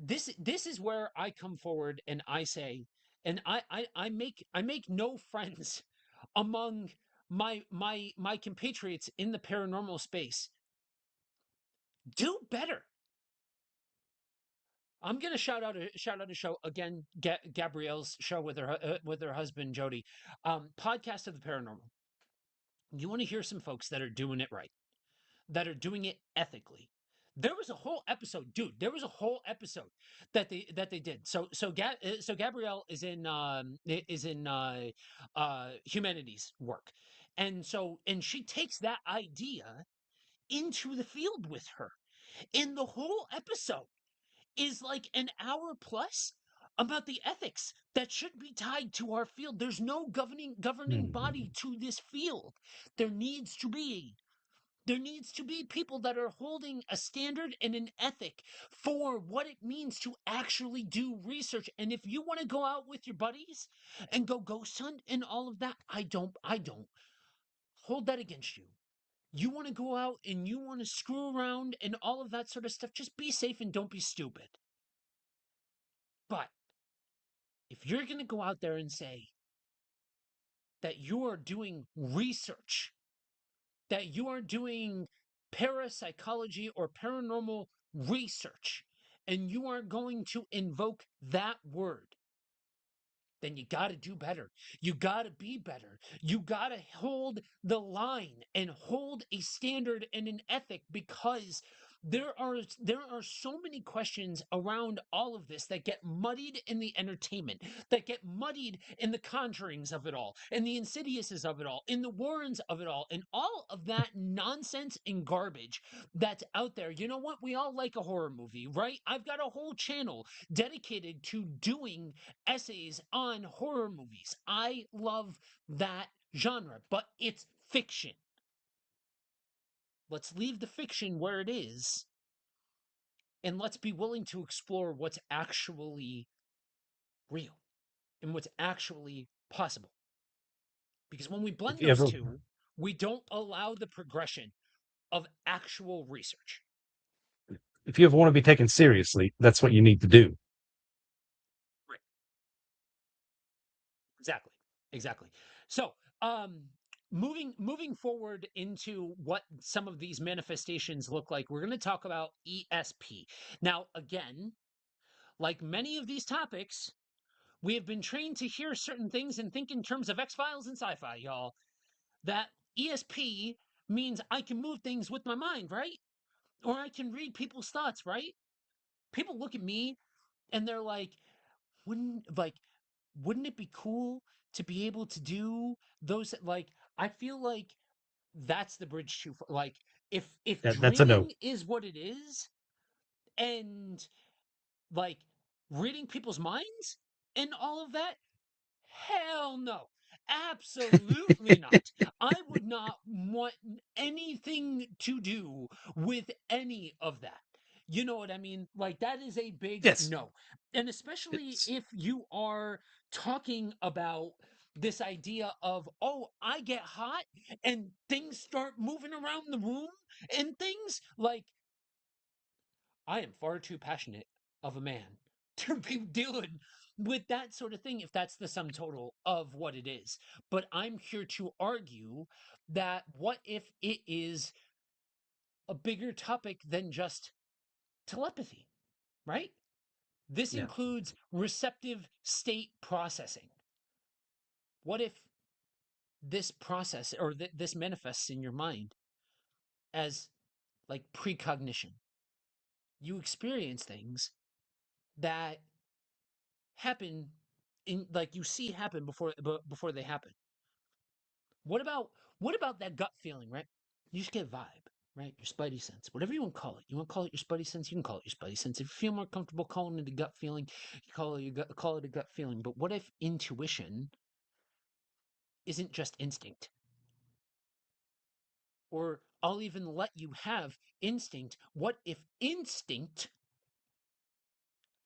this is where I come forward and I say, and I make no friends among my compatriots in the paranormal space. Do better. I'm gonna shout out a show again. Gabrielle's show with her husband Jody, podcast of the paranormal. You want to hear some folks that are doing it right, that are doing it ethically. There was a whole episode, dude. There was a whole episode that they did. So Gabrielle is in humanities work, and she takes that idea into the field with her. In the whole episode is like an hour plus about the ethics that should be tied to our field. There's no governing body Hmm. to this field. There needs to be there needs to be people that are holding a standard and an ethic for what it means to actually do research. And if you want to go out with your buddies and go ghost hunt and all of that, I don't hold that against you. You want to go out and you want to screw around and all of that sort of stuff, just be safe and don't be stupid. But if you're going to go out there and say that you are doing research, that you are doing parapsychology or paranormal research, and you are going to invoke that word, then you got to do better. You got to be better. You got to hold the line and hold a standard and an ethic, because there are so many questions around all of this that get muddied in the entertainment, that get muddied in the conjurings of it all, and the insidiouses of it all, in the warrens of it all, and all of that nonsense and garbage that's out there. You know what? We all like a horror movie, right? I've got a whole channel dedicated to doing essays on horror movies. I love that genre, but it's fiction. Let's leave the fiction where it is, and let's be willing to explore what's actually real and what's actually possible. Because when we If blend you those ever two, we don't allow the progression of actual research. if you ever want to be taken seriously, that's what you need to do. Right. Exactly. Exactly. So, moving forward into what some of these manifestations look like, we're going to talk about ESP. Now, again, like many of these topics, we have been trained to hear certain things and think in terms of X-Files and sci-fi, y'all. That ESP means I can move things with my mind, right? Or I can read people's thoughts, right? People look at me and they're like, like wouldn't it be cool to be able to do those? Like, I feel like that's the bridge too far. Like, if That's a no. dreaming is what it is, and like reading people's minds and all of that, hell no. Absolutely not. I would not want anything to do with any of that. You know what I mean? Like that is a big Yes, no. And especially it's if you are talking about this idea of, oh, I get hot and things start moving around the room and things like I am far too passionate of a man to be dealing with that sort of thing if that's the sum total of what it is. But I'm here to argue that what if it is a bigger topic than just telepathy, right? This yeah. includes receptive state processing. What if this process or this manifests in your mind as like precognition? You experience things that happen in like you see happen before they happen. What about what about that gut feeling, right? You just get a vibe, right? Your spidey sense, whatever you want to call it. You want to call it your spidey sense, you can call it your spidey sense. If you feel more comfortable calling it a gut feeling, you call it a gut feeling. But what if intuition isn't just instinct? Or I'll even let you have instinct. What if instinct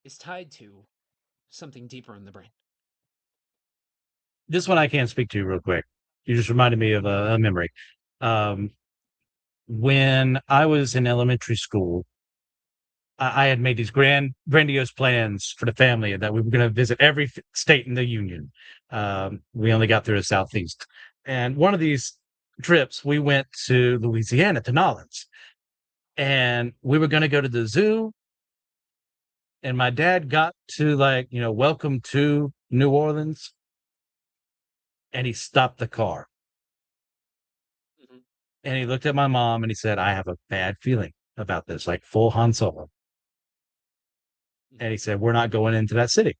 is tied to something deeper in the brain? This one I can't speak to real quick. You just reminded me of a memory. Um, when I was in elementary school, I had made these grandiose plans for the family that we were going to visit every state in the union. We only got through the southeast, and one of these trips we went to Louisiana to Nolens, and we were going to go to the zoo. And my dad got to like welcome to New Orleans, and he stopped the car Mhm, and he looked at my mom and he said, "I have a bad feeling about this," like full Han Solo. And mhm. he said, "We're not going into that city."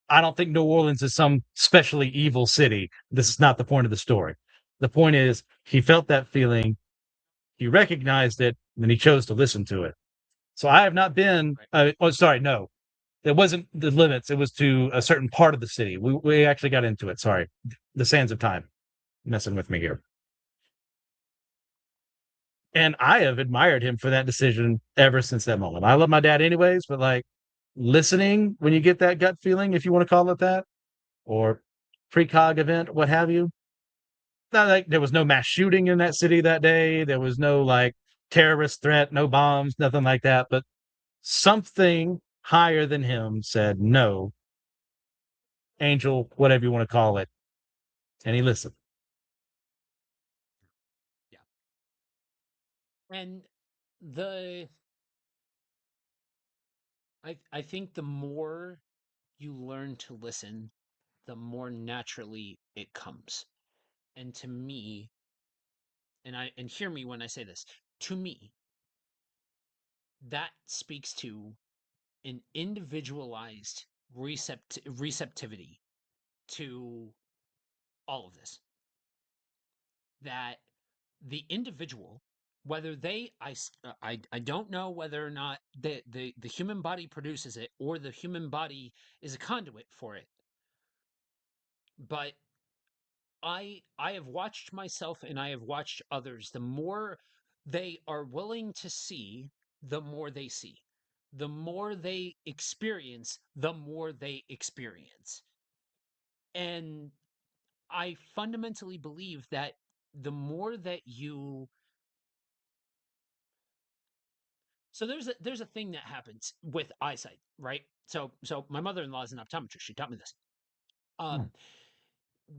I don't think New Orleans is some specially evil city. This is not the point of the story. The point is, he felt that feeling, he recognized it, and then he chose to listen to it. So I have not been. Right. Oh, sorry, no, it wasn't the limits. It was to a certain part of the city. We actually got into it. Sorry, the sands of time messing with me here. And I have admired him for that decision ever since that moment. I love my dad anyways, but like listening when you get that gut feeling, if you want to call it that, or precog event, what have you. Not like there was no mass shooting in that city that day. There was no like terrorist threat, no bombs, nothing like that. But something higher than him said, no, angel, whatever you want to call it. And he listened. Yeah. And the I think the more you learn to listen, the more naturally it comes. And to me, and hear me when I say this, to me, that speaks to an individualized receptivity to all of this. That the individual, whether I don't know whether or not the human body produces it or the human body is a conduit for it, but I have watched myself and I have watched others. The more they are willing to see, the more they see. The more they experience, the more they experience. And I fundamentally believe that the more that you so there's a thing that happens with eyesight, right? So my mother-in-law is an optometrist. She taught me this. Hmm. Um,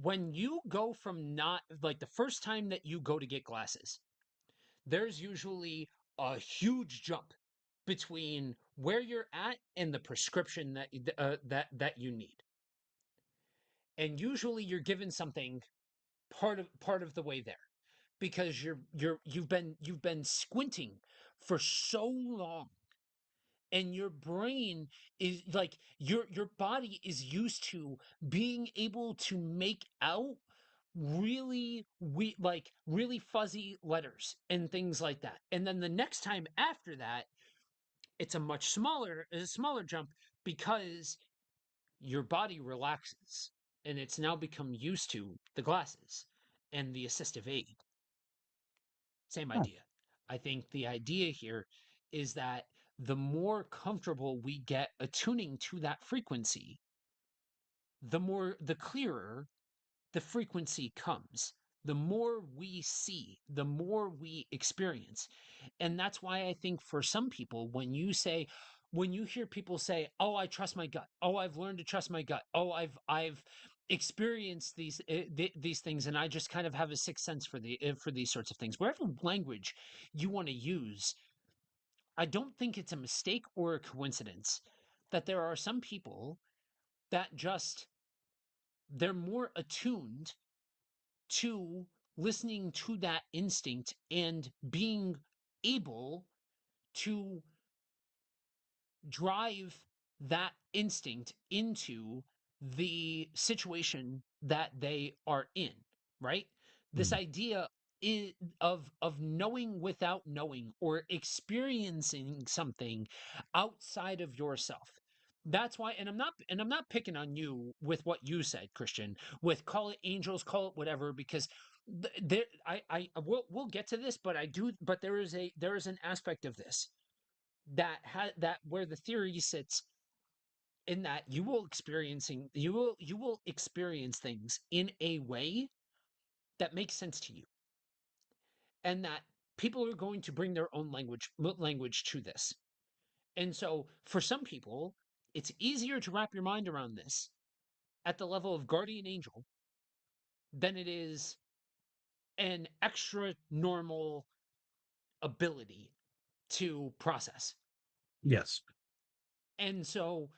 when you go from not like the first time that you go to get glasses, there's usually a huge jump between where you're at and the prescription that you need. And usually you're given something part of the way there because you've been squinting for so long and your brain is like your body is used to being able to make out really fuzzy letters and things like that. And then the next time after that, it's a smaller jump because your body relaxes and it's now become used to the glasses and the assistive aid. Same Huh. idea. I think the idea here is that the more comfortable we get attuning to that frequency, the clearer the frequency comes. The more we see, the more we experience. And that's why I think for some people, when you hear people say, "Oh, I trust my gut. Oh, I've learned to trust my gut. Oh, I've experienced these things, and I just kind of have a sixth sense for these sorts of things." Whatever language you want to use, I don't think it's a mistake or a coincidence that there are some people that just they're more attuned to listening to that instinct and being able to drive that instinct into the situation that they are in, right? This Mm. idea is of knowing without knowing or experiencing something outside of yourself. That's why, and I'm not picking on you with what you said, Christian, with call it angels, call it whatever, because there we'll get to this, but there is an aspect of this that where the theory sits in that you will experience things in a way that makes sense to you, and that people are going to bring their own language to this. And so for some people it's easier to wrap your mind around this at the level of guardian angel than it is an extra normal ability to process. Yes. And so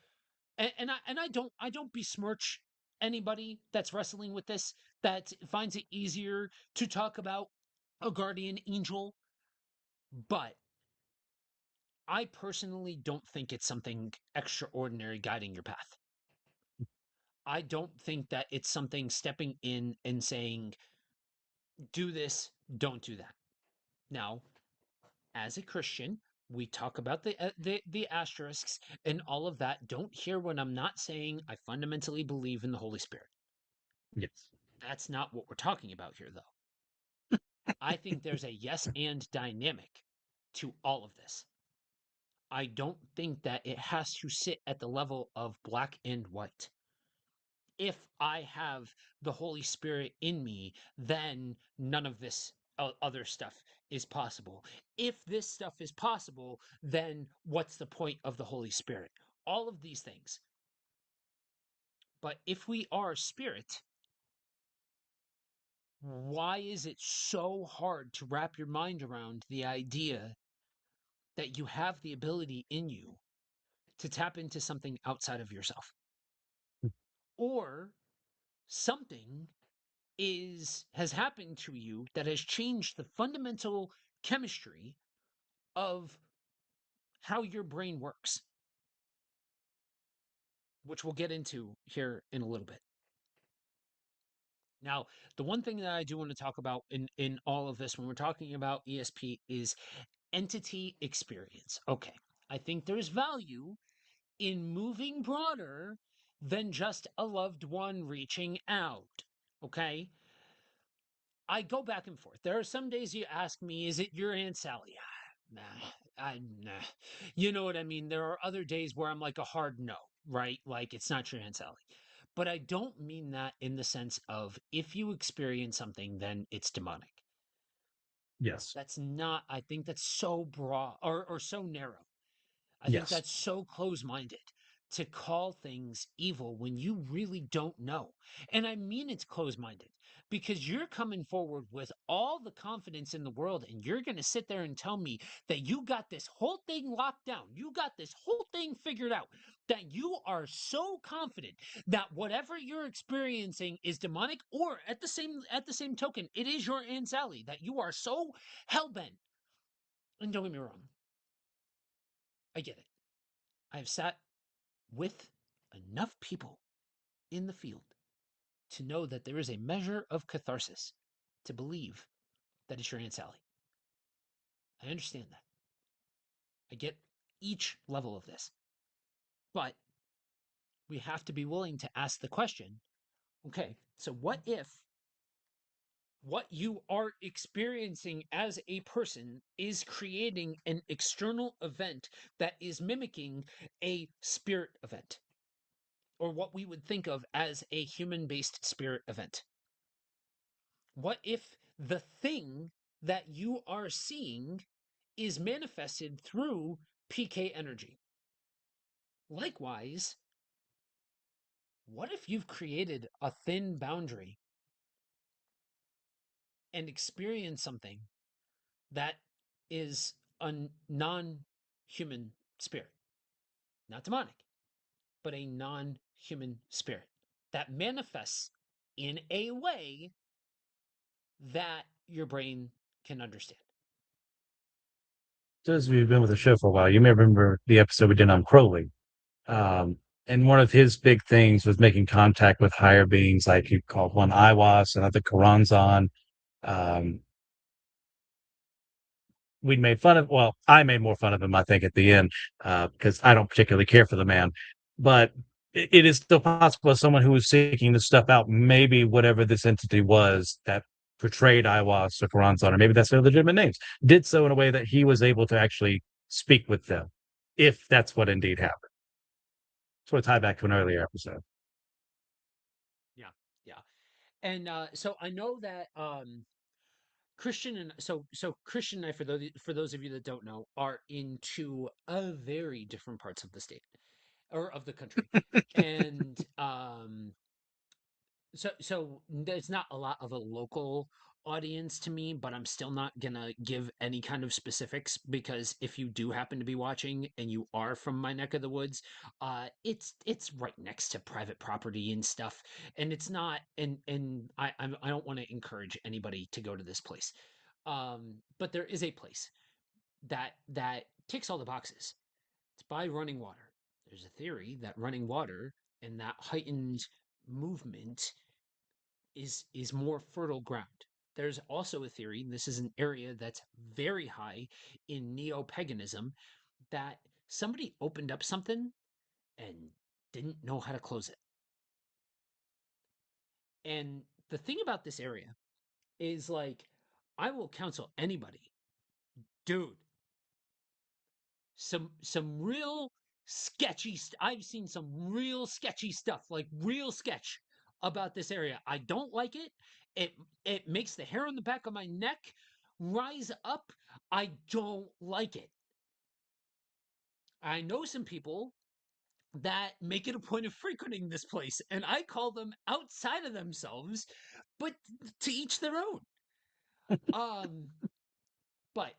I don't besmirch anybody that's wrestling with this, that finds it easier to talk about a guardian angel, but I personally don't think it's something extraordinary guiding your path. I don't think that it's something stepping in and saying, do this, don't do that. Now, as a Christian, we talk about the asterisks and all of that. Don't hear when I'm not saying I fundamentally believe in the Holy Spirit. Yes. That's not what we're talking about here, though. I think there's a yes and dynamic to all of this. I don't think that it has to sit at the level of black and white. If I have the Holy Spirit in me, then none of this other stuff is possible. If this stuff is possible, then what's the point of the Holy Spirit? All of these things. But if we are spirit, why is it so hard to wrap your mind around the idea that you have the ability in you to tap into something outside of yourself? Or something has happened to you that has changed the fundamental chemistry of how your brain works, which we'll get into here in a little bit. Now, the one thing that I do want to talk about in all of this when we're talking about ESP is entity experience. Okay, I think there's value in moving broader than just a loved one reaching out. Okay, I go back and forth. There are some days you ask me, is it your Aunt Sally? Nah. You know what I mean? There are other days where I'm like a hard no, right? Like it's not your Aunt Sally. But I don't mean that in the sense of if you experience something, then it's demonic. Yes. That's not, I think that's so broad or so narrow. I think Yes. that's so close minded to call things evil when you really don't know. And I mean, it's close minded because you're coming forward with all the confidence in the world and you're going to sit there and tell me that you got this whole thing locked down. You got this whole thing figured out. That you are so confident that whatever you're experiencing is demonic, or at the same token, it is your Aunt Sally. That you are so hell bent. And don't get me wrong, I get it. I have sat with enough people in the field to know that there is a measure of catharsis to believe that it's your Aunt Sally. I understand that. I get each level of this. But we have to be willing to ask the question, okay, so what if What you are experiencing as a person is creating an external event that is mimicking a spirit event, or what we would think of as a human based spirit event. What if the thing that you are seeing is manifested through PK energy? Likewise, what if you've created a thin boundary and experienced something that is a non human spirit? Not demonic, but a non human spirit that manifests in a way that your brain can understand. So as we've been with the show for a while, you may remember the episode we did on Crowley. Um, and one of his big things was making contact with higher beings, like he called one Iwas, another Karanzan. Um, we made fun of, well, I made more fun of him, I think, at the end, because I don't particularly care for the man. But it is still possible as someone who was seeking this stuff out, maybe whatever this entity was that portrayed Iwas or Karanzan, or maybe that's their legitimate names, did so in a way that he was able to actually speak with them, if that's what indeed happened. So I tie back to an earlier episode. Yeah, yeah. And so I know that Christian and Christian and I, for those of you that don't know, are in two very different parts of the state or of the country, and there's not a lot of a local audience to me, but I'm still not gonna give any kind of specifics because if you do happen to be watching and you are from my neck of the woods, it's right next to private property and stuff, and it's not, and I don't want to encourage anybody to go to this place, but there is a place that ticks all the boxes. It's by running water. There's a theory that running water and that heightened movement is more fertile ground. There's also a theory, and this is an area that's very high in neo-paganism, that somebody opened up something and didn't know how to close it. And the thing about this area is like I will counsel anybody, dude, some real I've seen some real sketchy stuff, like real sketch about this area. I don't like it. It makes the hair on the back of my neck rise up. I don't like it. I know some people that make it a point of frequenting this place, and I call them outside of themselves, but to each their own. Um, but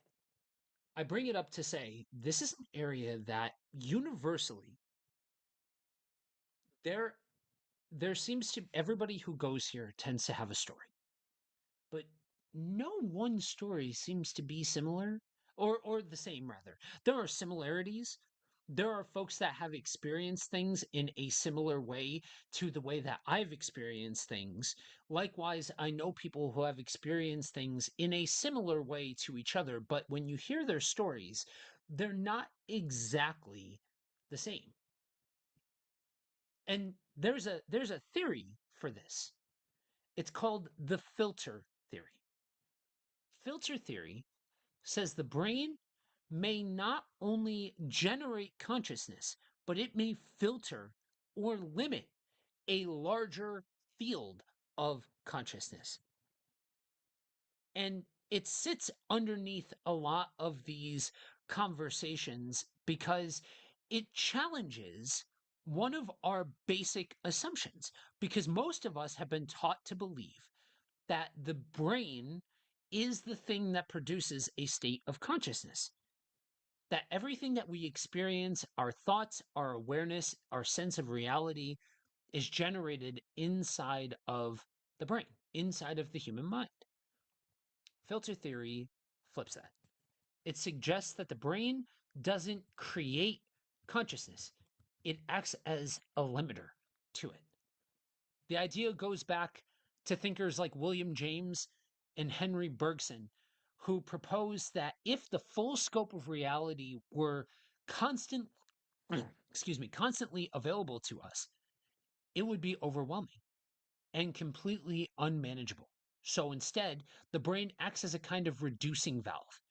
I bring it up to say this is an area that universally there there seems to everybody who goes here tends to have a story, but no one story seems to be similar or the same rather. There are similarities. There are folks that have experienced things in a similar way to the way that I've experienced things. Likewise, I know people who have experienced things in a similar way to each other, but when you hear their stories, they're not exactly the same. And there's a theory for this. It's called the filter theory. Filter theory says the brain may not only generate consciousness, but it may filter or limit a larger field of consciousness. And it sits underneath a lot of these conversations because it challenges one of our basic assumptions. Because most of us have been taught to believe that the brain is the thing that produces a state of consciousness. That everything that we experience, our thoughts, our awareness, our sense of reality, is generated inside of the brain, inside of the human mind. Filter theory flips that. It suggests that the brain doesn't create consciousness, it acts as a limiter to it. The idea goes back to thinkers like William James and Henry Bergson, who proposed that if the full scope of reality were constant, constantly available to us, it would be overwhelming and completely unmanageable. So instead, the brain acts as a kind of reducing valve.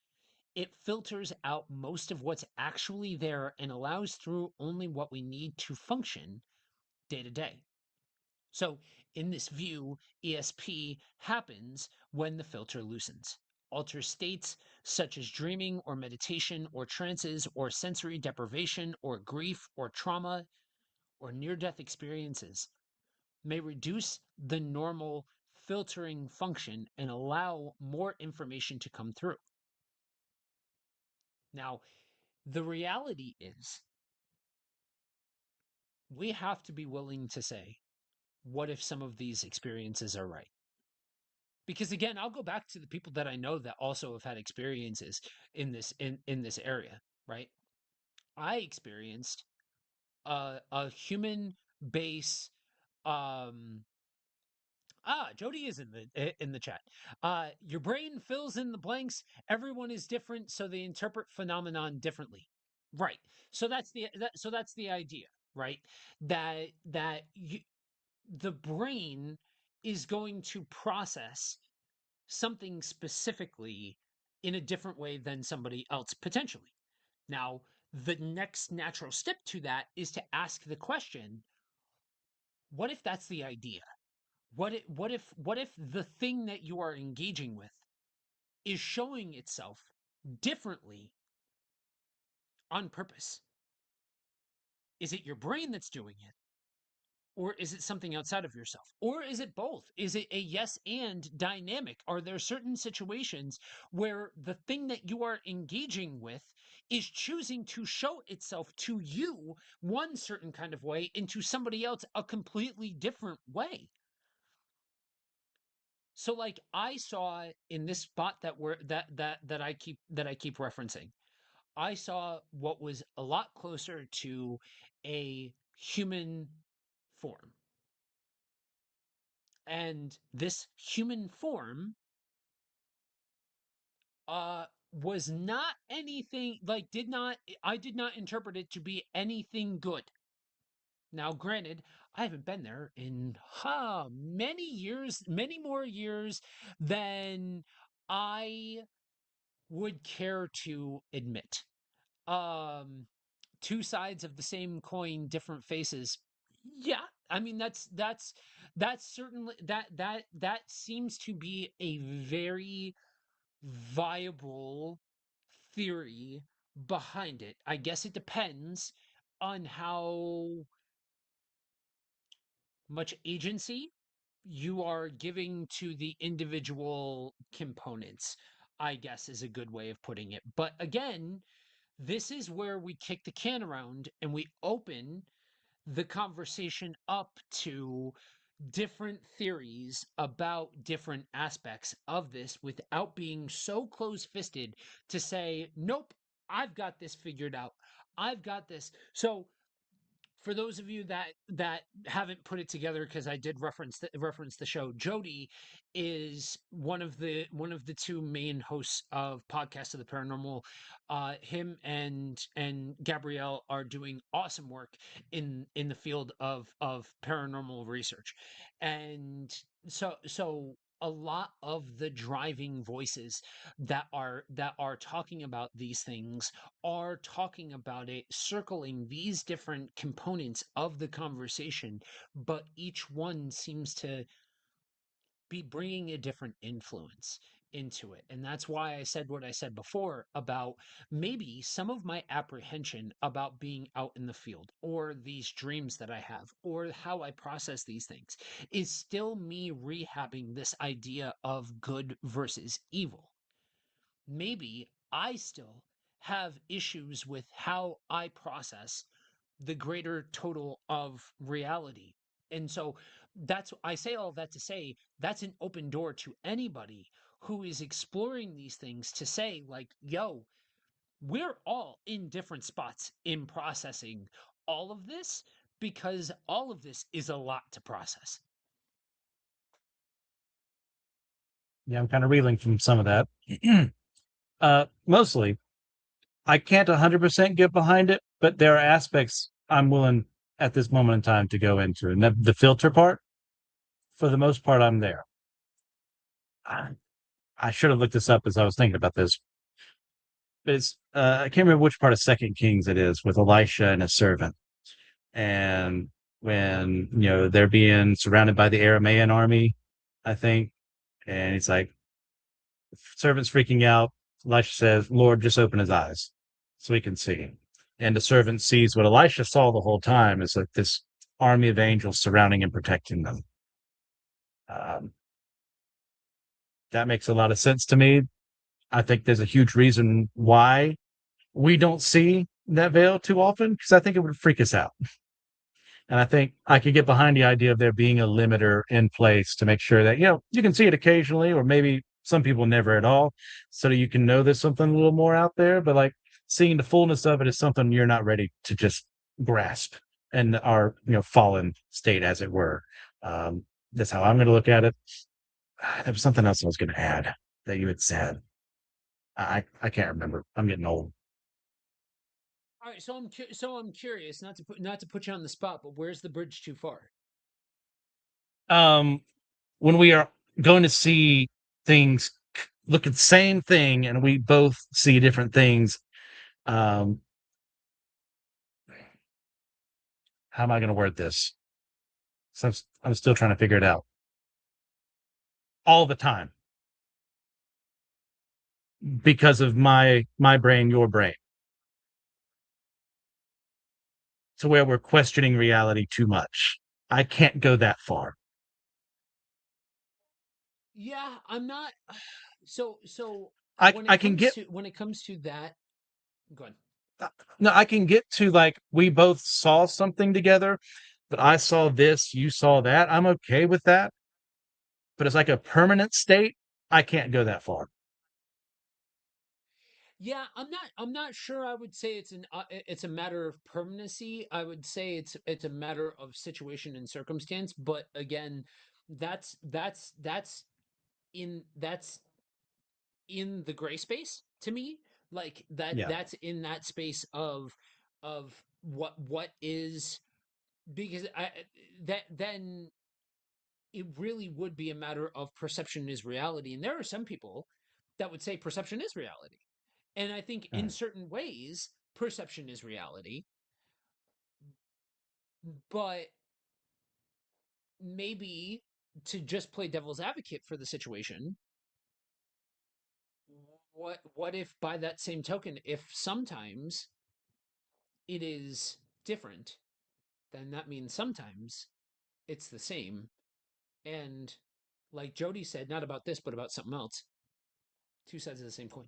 It filters out most of what's actually there and allows through only what we need to function day to day. So, in this view, ESP happens when the filter loosens. Altered states such as dreaming or meditation or trances or sensory deprivation or grief or trauma or near death experiences may reduce the normal filtering function and allow more information to come through. Now, the reality is we have to be willing to say, what if some of these experiences are right? Because again, I'll go back to the people that I know that also have had experiences in this area, right? I experienced a human base. Jody is in the chat. Your brain fills in the blanks. Everyone is different, so they interpret phenomenon differently. Right. So that's the idea, right? That the brain is going to process something specifically in a different way than somebody else potentially. Now, the next natural step to that is to ask the question, what if that's the idea? What if the thing that you are engaging with is showing itself differently on purpose? Is it your brain that's doing it? Or is it something outside of yourself? Or is it both? Is it a yes and dynamic? Are there certain situations where the thing that you are engaging with is choosing to show itself to you one certain kind of way and to somebody else a completely different way? So like I saw in this spot that I keep referencing, I saw what was a lot closer to a human form. And this human form uh was not anything like did not I did not interpret it to be anything good. Now granted, I haven't been there in many years, many more years than I would care to admit. Um Two sides of the same coin, different faces. Yeah, I mean that's certainly that seems to be a very viable theory behind it. I guess it depends on how much agency you are giving to the individual components, I guess is a good way of putting it. But again, this is where we kick the can around and we open the conversation up to different theories about different aspects of this without being so close fisted to say, nope, I've got this figured out. I've got this. So for those of you that haven't put it together, because I did reference the show, Jody is one of the two main hosts of Podcast of the Paranormal. Him and Gabrielle are doing awesome work in the field of paranormal research, and so a lot of the driving voices that are talking about these things are talking about it, circling these different components of the conversation, but each one seems to be bringing a different influence into it. And that's why I said what I said before about maybe some of my apprehension about being out in the field or these dreams that I have or how I process these things is still me rehabbing this idea of good versus evil. Maybe I still have issues with how I process the greater total of reality. And so I say all that to say that's an open door to anybody who is exploring these things to say, like, yo, we're all in different spots in processing all of this because all of this is a lot to process. Yeah, I'm kind of reeling from some of that. Mostly, I can't 100% get behind it, but there are aspects I'm willing at this moment in time to go into. And the filter part, for the most part, I'm there. I, I should have looked this up as I was thinking about this. But it's I can't remember which part of Second Kings it is with Elisha and his servant, and when they're being surrounded by the Aramaean army, I think, and he's like, servant's freaking out. Elisha says, "Lord, just open his eyes so he can see." And the servant sees what Elisha saw the whole time is like this army of angels surrounding and protecting them. Um, that makes a lot of sense to me. I think there's a huge reason why we don't see that veil too often because I think it would freak us out. And I think I could get behind the idea of there being a limiter in place to make sure that, you can see it occasionally, or maybe some people never at all, so that you can know there's something a little more out there. But like seeing the fullness of it is something you're not ready to just grasp in our, fallen state, as it were. That's how I'm going to look at it. There was something else I was going to add that you had said. I can't remember. I'm getting old. All right, so I'm curious, not to put you on the spot, but where's the bridge too far? Um, when we are going to see things look at the same thing and we both see different things, um, how am I going to word this? So I'm still trying to figure it out all the time because of my brain, your brain, to where we're questioning reality too much. I can't go that far. Yeah, I'm not. So I can get when it comes to that, go ahead. no, I can get to like we both saw something together, but I saw this, you saw that. I'm okay with that, but it's like a permanent state. I can't go that far. Yeah, I'm not sure. I would say it's a matter of permanency. I would say it's a matter of situation and circumstance. But again, that's in the gray space to me. Like Yeah. that's in that space of what is, because I that then it really would be a matter of perception is reality. And there are some people that would say perception is reality. And I think in Mm. certain ways, perception is reality. But maybe, to just play devil's advocate for the situation, what if by that same token, if sometimes it is different, then that means sometimes it's the same. And like Jody said, not about this, but about something else, two sides of the same coin.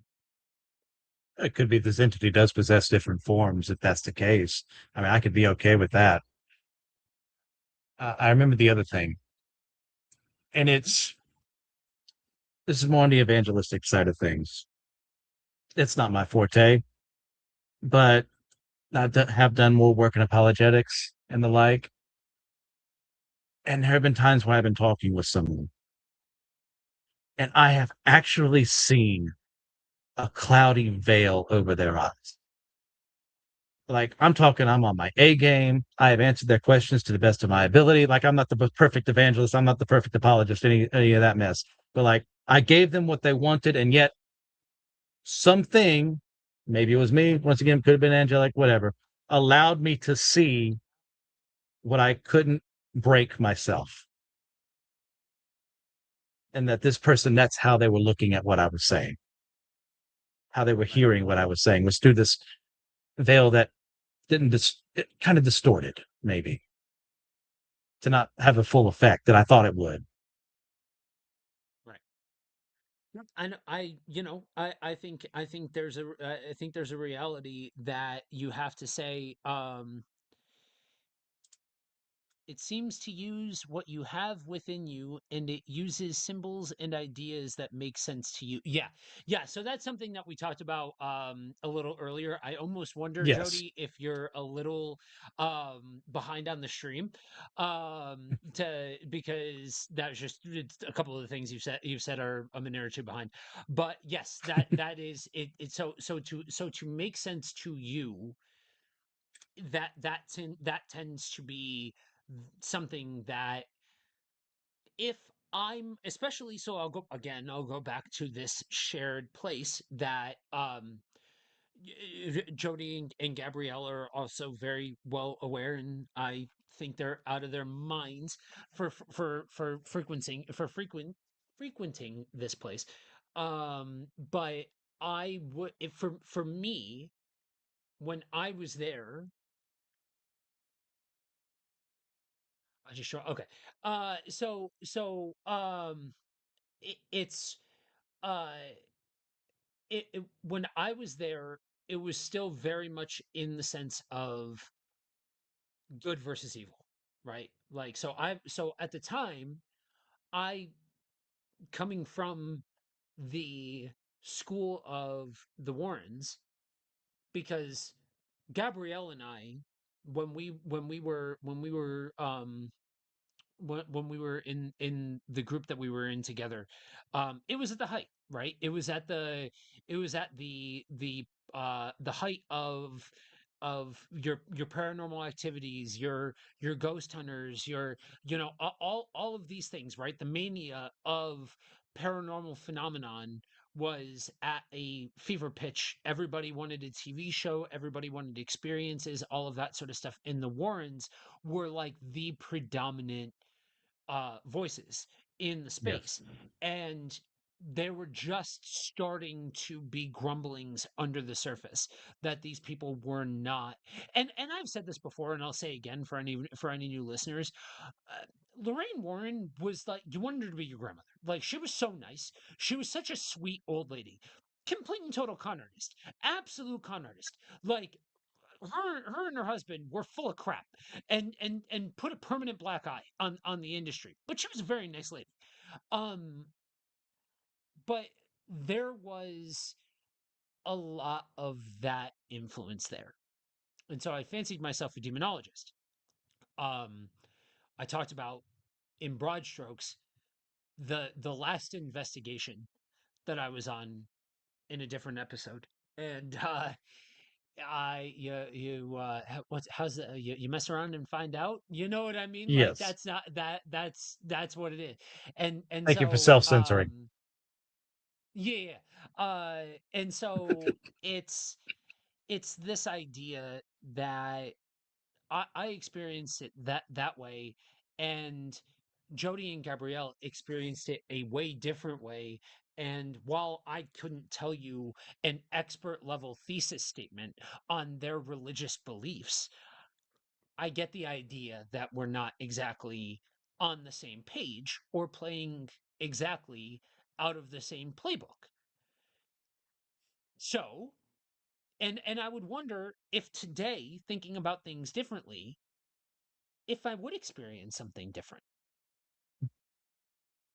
It could be this entity does possess different forms if that's the case. I mean, I could be okay with that. I remember the other thing, and Mhm. this is more on the evangelistic side of things. It's not my forte, but have done more work in apologetics and the like. And there have been times when I've been talking with someone, and I have actually seen a cloudy veil over their eyes. Like I'm talking, I'm on my A game. I have answered their questions to the best of my ability. Like I'm not the perfect evangelist. I'm not the perfect apologist, any of that mess. But like I gave them what they wanted, and yet something, maybe it was me, once again, could have been angelic, whatever, allowed me to see what I couldn't break myself. And that this person, that's how they were looking at what I was saying, how they were Right. hearing what I was saying was through this veil that it kind of distorted, maybe, to not have a full effect that I thought it would. Right. Yep. And I think I think there's a reality that you have to say, it seems to use what you have within you, and it uses symbols and ideas that make sense to you. Yeah. Yeah. So that's something that we talked about a little earlier. I almost wonder, Yes. Jody, if you're a little behind on the stream. To Because that's just it's a couple of the things you've said are a minute or two behind. But yes, that is it, so to make sense to you, that tends to be something that, if I'm especially so I'll go again, I'll go back to this shared place that Jody and Gabrielle are also very well aware, and I think they're out of their minds for frequenting this place. But I would if for me when I was there, I just show okay. It's uh when I was there, it was still very much in the sense of good versus evil, right? Like so at the time, I coming from the school of the Warrens because Gabrielle and I when we were in the group that we were in together, it was at the height, right? It was at the height of your paranormal activities, your ghost hunters, your all of these things, right? The mania of paranormal phenomenon was at a fever pitch. Everybody wanted a TV show, everybody wanted experiences, all of that sort of stuff. And the Warrens were like the predominant voices in the Yes. space. And there were just starting to be grumblings under the surface that these people were not, and I've said this before and I'll say again for any new listeners. uh, Lorraine Warren was like, you wanted her to be your grandmother. Like, she was so nice, she was such a sweet old lady, complete and total con artist, absolute con artist. Like, her and her husband were full of crap and put a permanent black eye on the industry, but she was a very nice lady. um but there was a lot of that influence there, and so I fancied myself a demonologist. um I talked about in broad strokes the last investigation that I was on in a different episode. And I what's how's the, you mess around and find out, you know what I mean? Like, Yes. that's not that's what it is. And Thank you for so self-censoring. yeah, and so it's it's this idea that I experienced it that way, and Jody and Gabrielle experienced it a way different way. And while I couldn't tell you an expert level thesis statement on their religious beliefs, I get the idea that we're not exactly on the same page or playing exactly out of the same playbook. So, and I would wonder if today, thinking about things differently, if I would experience something different.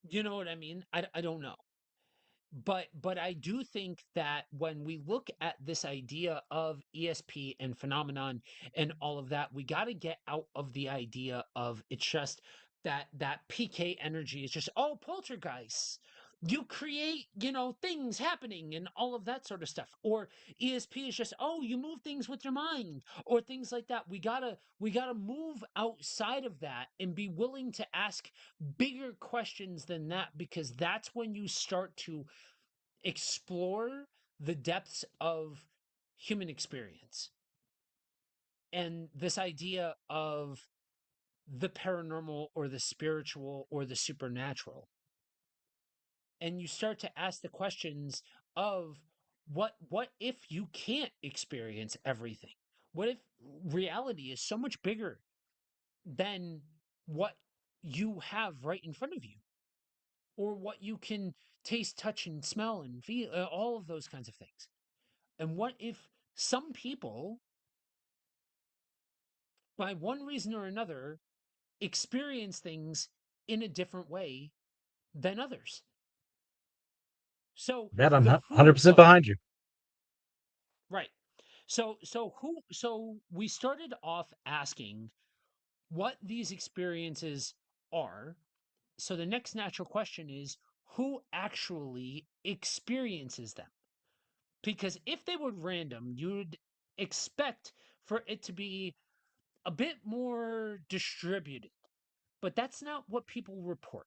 You know what I mean? I don't know. But I do think that when we look at this idea of ESP and phenomenon and all of that, we got to get out of the idea of it's just that PK energy is just, oh, poltergeists. You create, things happening and all of that sort of stuff. Or ESP is just, oh, you move things with your mind or things like that. We gotta move outside of that and be willing to ask bigger questions than that, because that's when you start to explore the depths of human experience and this idea of the paranormal or the spiritual or the supernatural. And you start to ask the questions of what if you can't experience everything? What if reality is so much bigger than what you have right in front of you, or what you can taste, touch, and smell and feel, all of those kinds of things? And what if some people, by one reason or another, experience things in a different way than others? So That I'm the who 100% of, behind you. right. So we started off asking what these experiences are. So the next natural question is, who actually experiences them? Because if they were random, you'd expect for it to be a bit more distributed. But that's not what people report.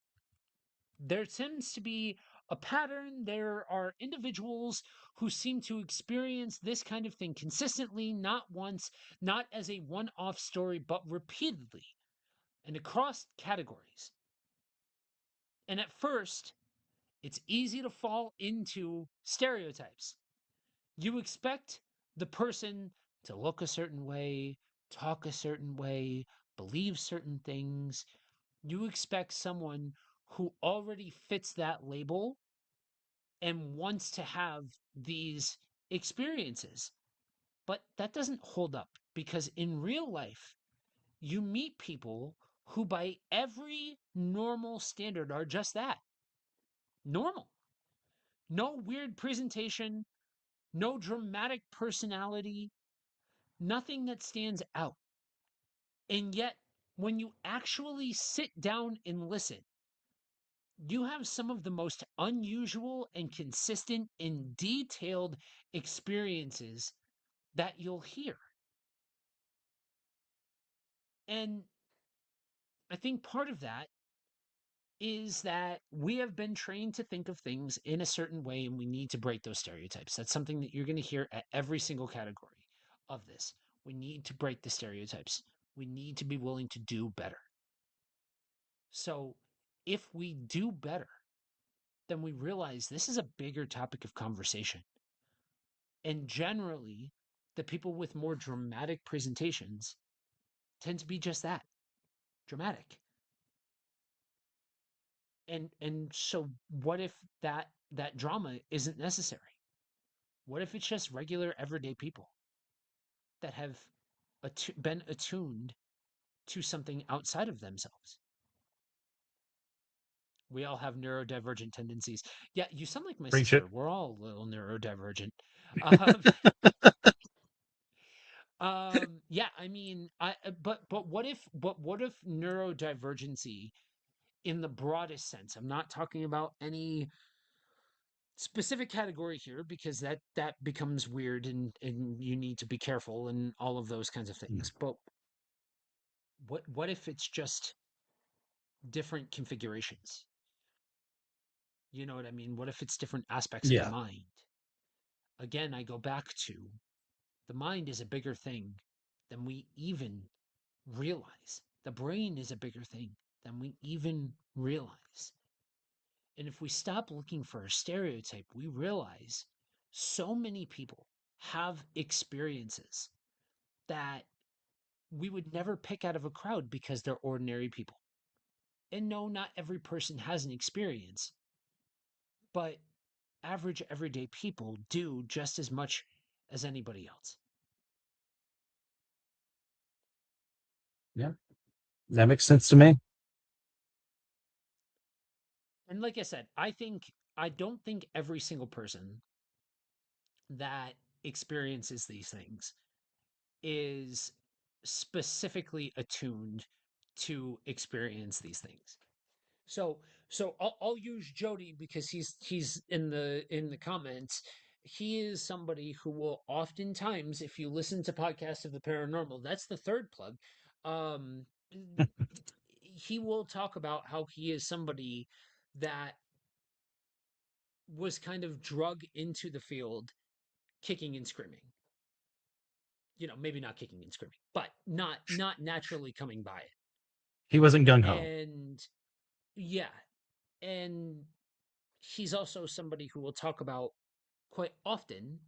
There tends to be a pattern. There are individuals who seem to experience this kind of thing consistently, not once, not as a one off story, but repeatedly and across categories. And at first, it's easy to fall into stereotypes. You expect the person to look a certain way, talk a certain way, believe certain things. You expect someone who already fits that label and wants to have these experiences. But that doesn't hold up because in real life, you meet people who, by every normal standard, are just that normal. No weird presentation, no dramatic personality, nothing that stands out. And yet, when you actually sit down and listen, you have some of the most unusual and consistent and detailed experiences that you'll hear. And I think part of that is that we have been trained to think of things in a certain way and we need to break those stereotypes. That's something that you're going to hear at every single category of this. We need to break the stereotypes. We need to be willing to do better. So if we do better, then we realize this is a bigger topic of conversation. And generally, the people with more dramatic presentations tend to be just that, dramatic. And so what if that drama isn't necessary? What if it's just regular everyday people that have been attuned to something outside of themselves? We all have neurodivergent tendencies. Yeah, you sound like my Preach it. sister. We're all a little neurodivergent. Um, yeah, I mean, but what if neurodivergency in the broadest sense? I'm not talking about any specific category here because that becomes weird and you need to be careful and all of those kinds of things. But what if it's just different configurations? You know what I mean? What if it's different aspects of the Yeah. mind? Again, I go back to the mind is a bigger thing than we even realize. The brain is a bigger thing than we even realize. And if we stop looking for a stereotype, we realize so many people have experiences that we would never pick out of a crowd because they're ordinary people. And no, not every person has an experience, but average everyday people do just as much as anybody else. Yeah. That makes sense to me. And like I said, I don't think every single person that experiences these things is specifically attuned to experience these things. So I'll use Jody because he's in the comments. He is somebody who will oftentimes, if you listen to podcasts of the paranormal, that's the third plug. Um, he will talk about how he is somebody that was kind of drug into the field, kicking and screaming. You know, maybe not kicking and screaming, but not naturally coming by it. He wasn't gung ho. And yeah, and he's also somebody who will talk about quite often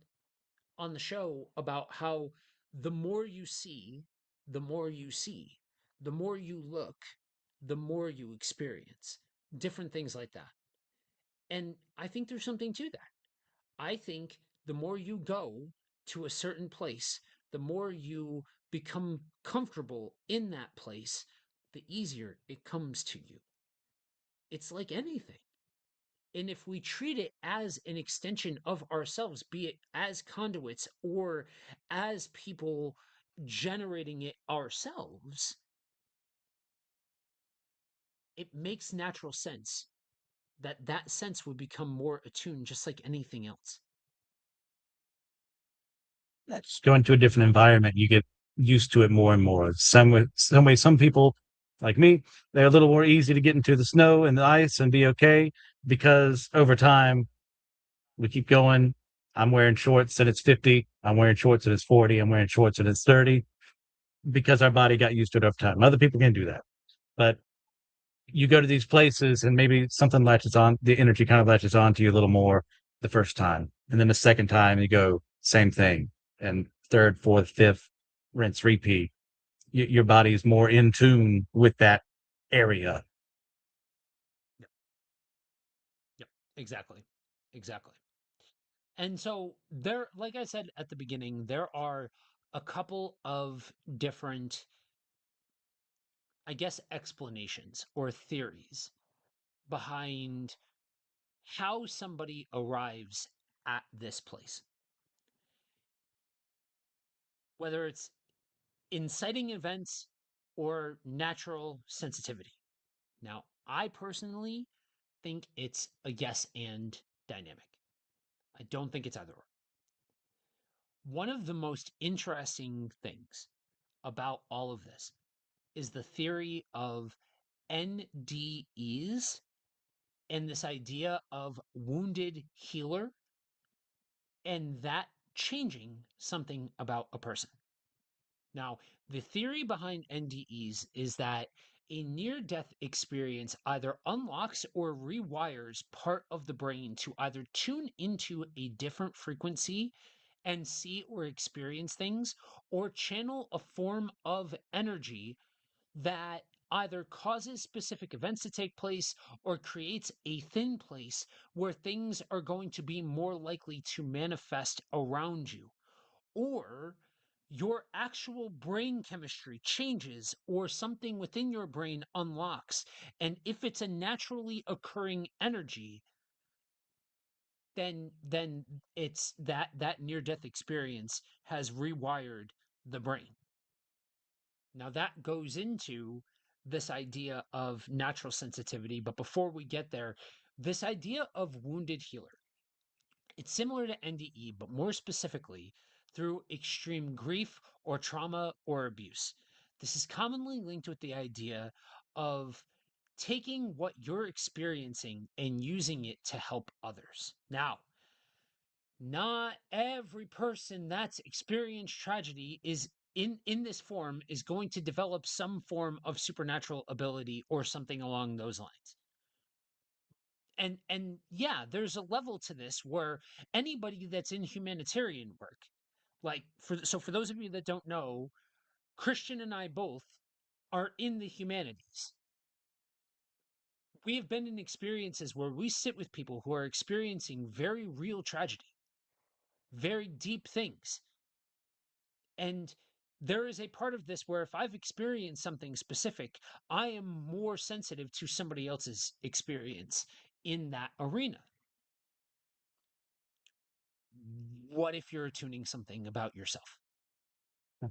on the show about how the more you see, the more you see, the more you look, the more you experience different things like that. And I think there's something to that. I think the more you go to a certain place, the more you become comfortable in that place, the easier it comes to you. It's like anything. And if we treat it as an extension of ourselves, be it as conduits or as people generating it ourselves, it makes natural sense that that sense would become more attuned, just like anything else. Just going to a different environment, you get used to it more and more. Some way, some people like me, they're a little more easy to get into the snow and the ice and be okay because over time we keep going. I'm wearing shorts and it's 50. I'm wearing shorts and it's 40. I'm wearing shorts and it's 30 because our body got used to it over time. Other people can do that. But you go to these places and maybe something latches on, the energy kind of latches on to you a little more the first time. And then the second time you go, same thing. And third, fourth, fifth, rinse, repeat. Your body is more in tune with that area. Yep. Yep. Exactly. Exactly. And so there, like I said at the beginning, there are a couple of different, I guess, explanations or theories behind how somebody arrives at this place, whether it's inciting events or natural sensitivity. Now, I personally think it's a yes and dynamic. I don't think it's either or. One of the most interesting things about all of this is the theory of NDEs and this idea of wounded healer and that changing something about a person. Now, the theory behind NDEs is that a near death experience either unlocks or rewires part of the brain to either tune into a different frequency and see or experience things, or channel a form of energy that either causes specific events to take place or creates a thin place where things are going to be more likely to manifest around you, or your actual brain chemistry changes or something within your brain unlocks. And if it's a naturally occurring energy, then it's that near death experience has rewired the brain. Now that goes into this idea of natural sensitivity, but before we get there, this idea of wounded healer, it's similar to NDE, but more specifically through extreme grief or trauma or abuse. This is commonly linked with the idea of taking what you're experiencing and using it to help others. Now, not every person that's experienced tragedy is in this form is going to develop some form of supernatural ability or something along those lines. And yeah, there's a level to this where anybody that's in humanitarian work, like for those of you that don't know, Christian and I both are in the humanities. We have been in experiences where we sit with people who are experiencing very real tragedy, very deep things. And there is a part of this where if I've experienced something specific, I am more sensitive to somebody else's experience in that arena. What if you're attuning something about yourself?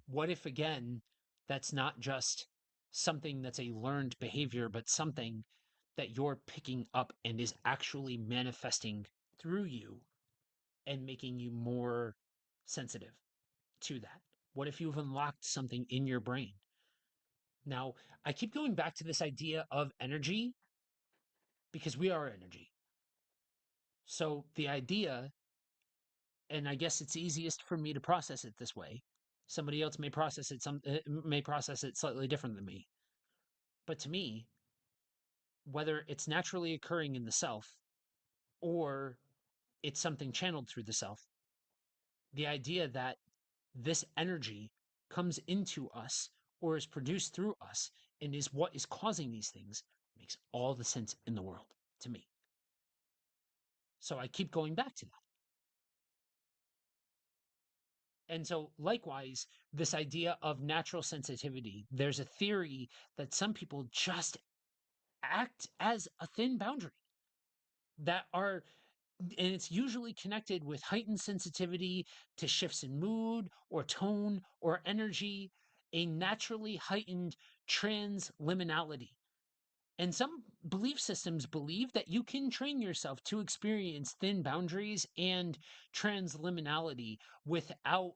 What if, again, that's not just something that's a learned behavior, but something that you're picking up and is actually manifesting through you and making you more sensitive to that? What if you've unlocked something in your brain? Now, I keep going back to this idea of energy because we are energy. So the idea, and I guess it's easiest for me to process it this way. Somebody else may process it slightly different than me. But to me, whether it's naturally occurring in the self or it's something channeled through the self, the idea that this energy comes into us or is produced through us and is what is causing these things makes all the sense in the world to me. So I keep going back to that. And so, likewise, this idea of natural sensitivity, there's a theory that some people just act as a thin boundary that are, and it's usually connected with heightened sensitivity to shifts in mood or tone or energy, a naturally heightened transliminality. And some belief systems believe that you can train yourself to experience thin boundaries and transliminality without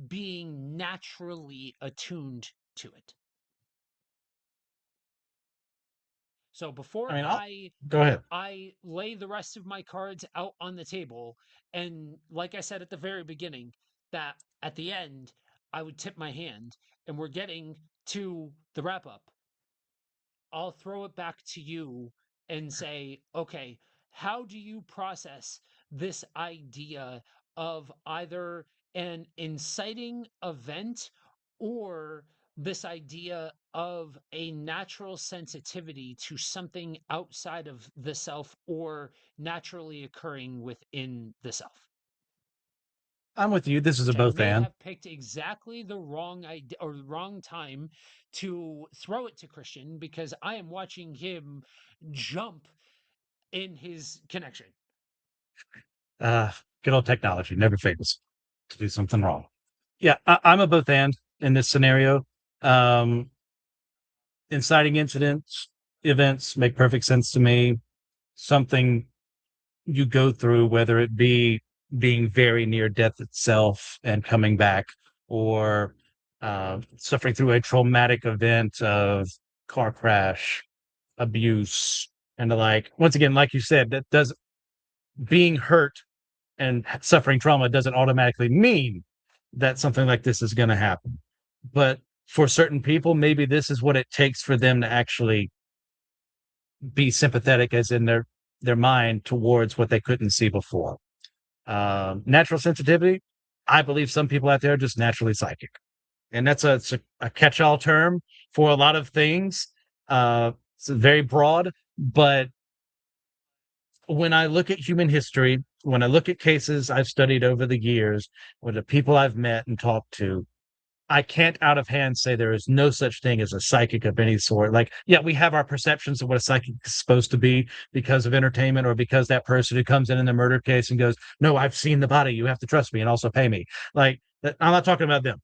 being naturally attuned to it. So before I mean, I'll I go ahead. I lay the rest of my cards out on the table, and like I said at the very beginning, that at the end I would tip my hand, and we're getting to the wrap up. I'll throw it back to you and say, okay, how do you process this idea of either an inciting event or this idea of a natural sensitivity to something outside of the self or naturally occurring within the self? I'm with you. This is a Which I both may and. have picked exactly the wrong idea or the wrong time to throw it to Christian because I am watching him jump in his connection. Uh, Good old technology never fails to do something wrong. Yeah, I'm a both and in this scenario. Um, Inciting incidents, events make perfect sense to me. Something you go through, whether it be being very near death itself and coming back, or suffering through a traumatic event of car crash, abuse, and the like. Once again, like you said, that does being hurt and suffering trauma doesn't automatically mean that something like this is going to happen. But for certain people, maybe this is what it takes for them to actually be sympathetic, as in their mind towards what they couldn't see before. Natural sensitivity, I believe some people out there are just naturally psychic, and that's a catch-all term for a lot of things. It's very broad, but when I look at human history, when I look at cases I've studied over the years, with the people I've met and talked to, I can't out of hand say there is no such thing as a psychic of any sort. Like, yeah, we have our perceptions of what a psychic is supposed to be because of entertainment or because that person who comes in the murder case and goes, "No, I've seen the body. You have to trust me and also pay me." Like, I'm not talking about them.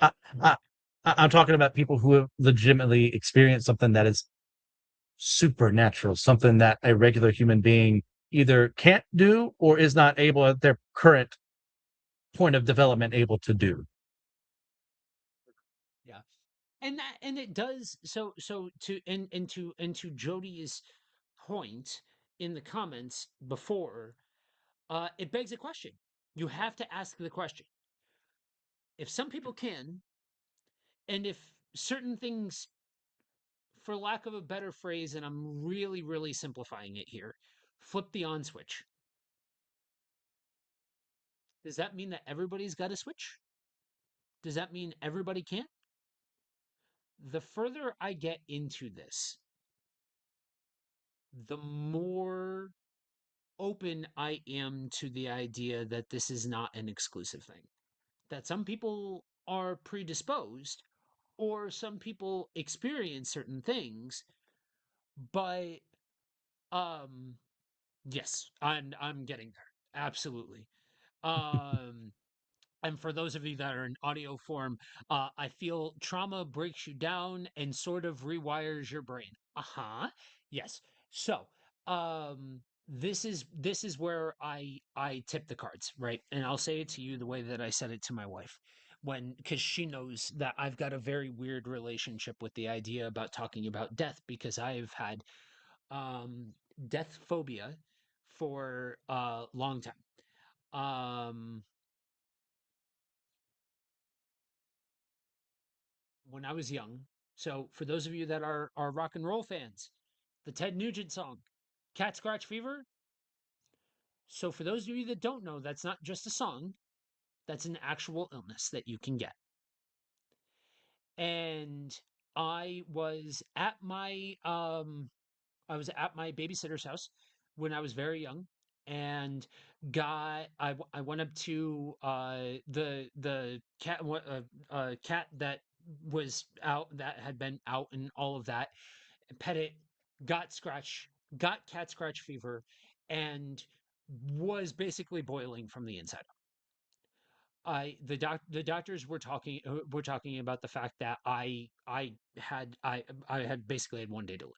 I, I, I'm talking about people who have legitimately experienced something that is supernatural, something that a regular human being either can't do or is not able at their current point of development able to do. Yeah. And it does so to and to Jody's point in the comments before, it begs a question. You have to ask the question. If some people can, and if certain things, for lack of a better phrase, and I'm really, really simplifying it here, flip the on switch. Does that mean that everybody's got a switch? Does that mean everybody can't? The further I get into this, the more open I am to the idea that this is not an exclusive thing. That some people are predisposed or some people experience certain things, but um yes, I'm getting there. Absolutely. Um and for those of you that are in audio form, I feel trauma breaks you down and sort of rewires your brain. Uh-huh. Yes. So, this is where I tip the cards, right? And I'll say it to you the way that I said it to my wife, when because she knows that I've got a very weird relationship with the idea about talking about death because I've had um death phobia for a long time. Um when I was young. So for those of you that are rock and roll fans, the Ted Nugent song, Cat Scratch Fever. So for those of you that don't know, that's not just a song, that's an actual illness that you can get. And I was at my babysitter's house when I was very young, and I went up to the cat that was out, that had been out and all of that, pet it, got cat scratch fever, and was basically boiling from the inside. The doctors were talking about the fact that I had basically had 1 day to live.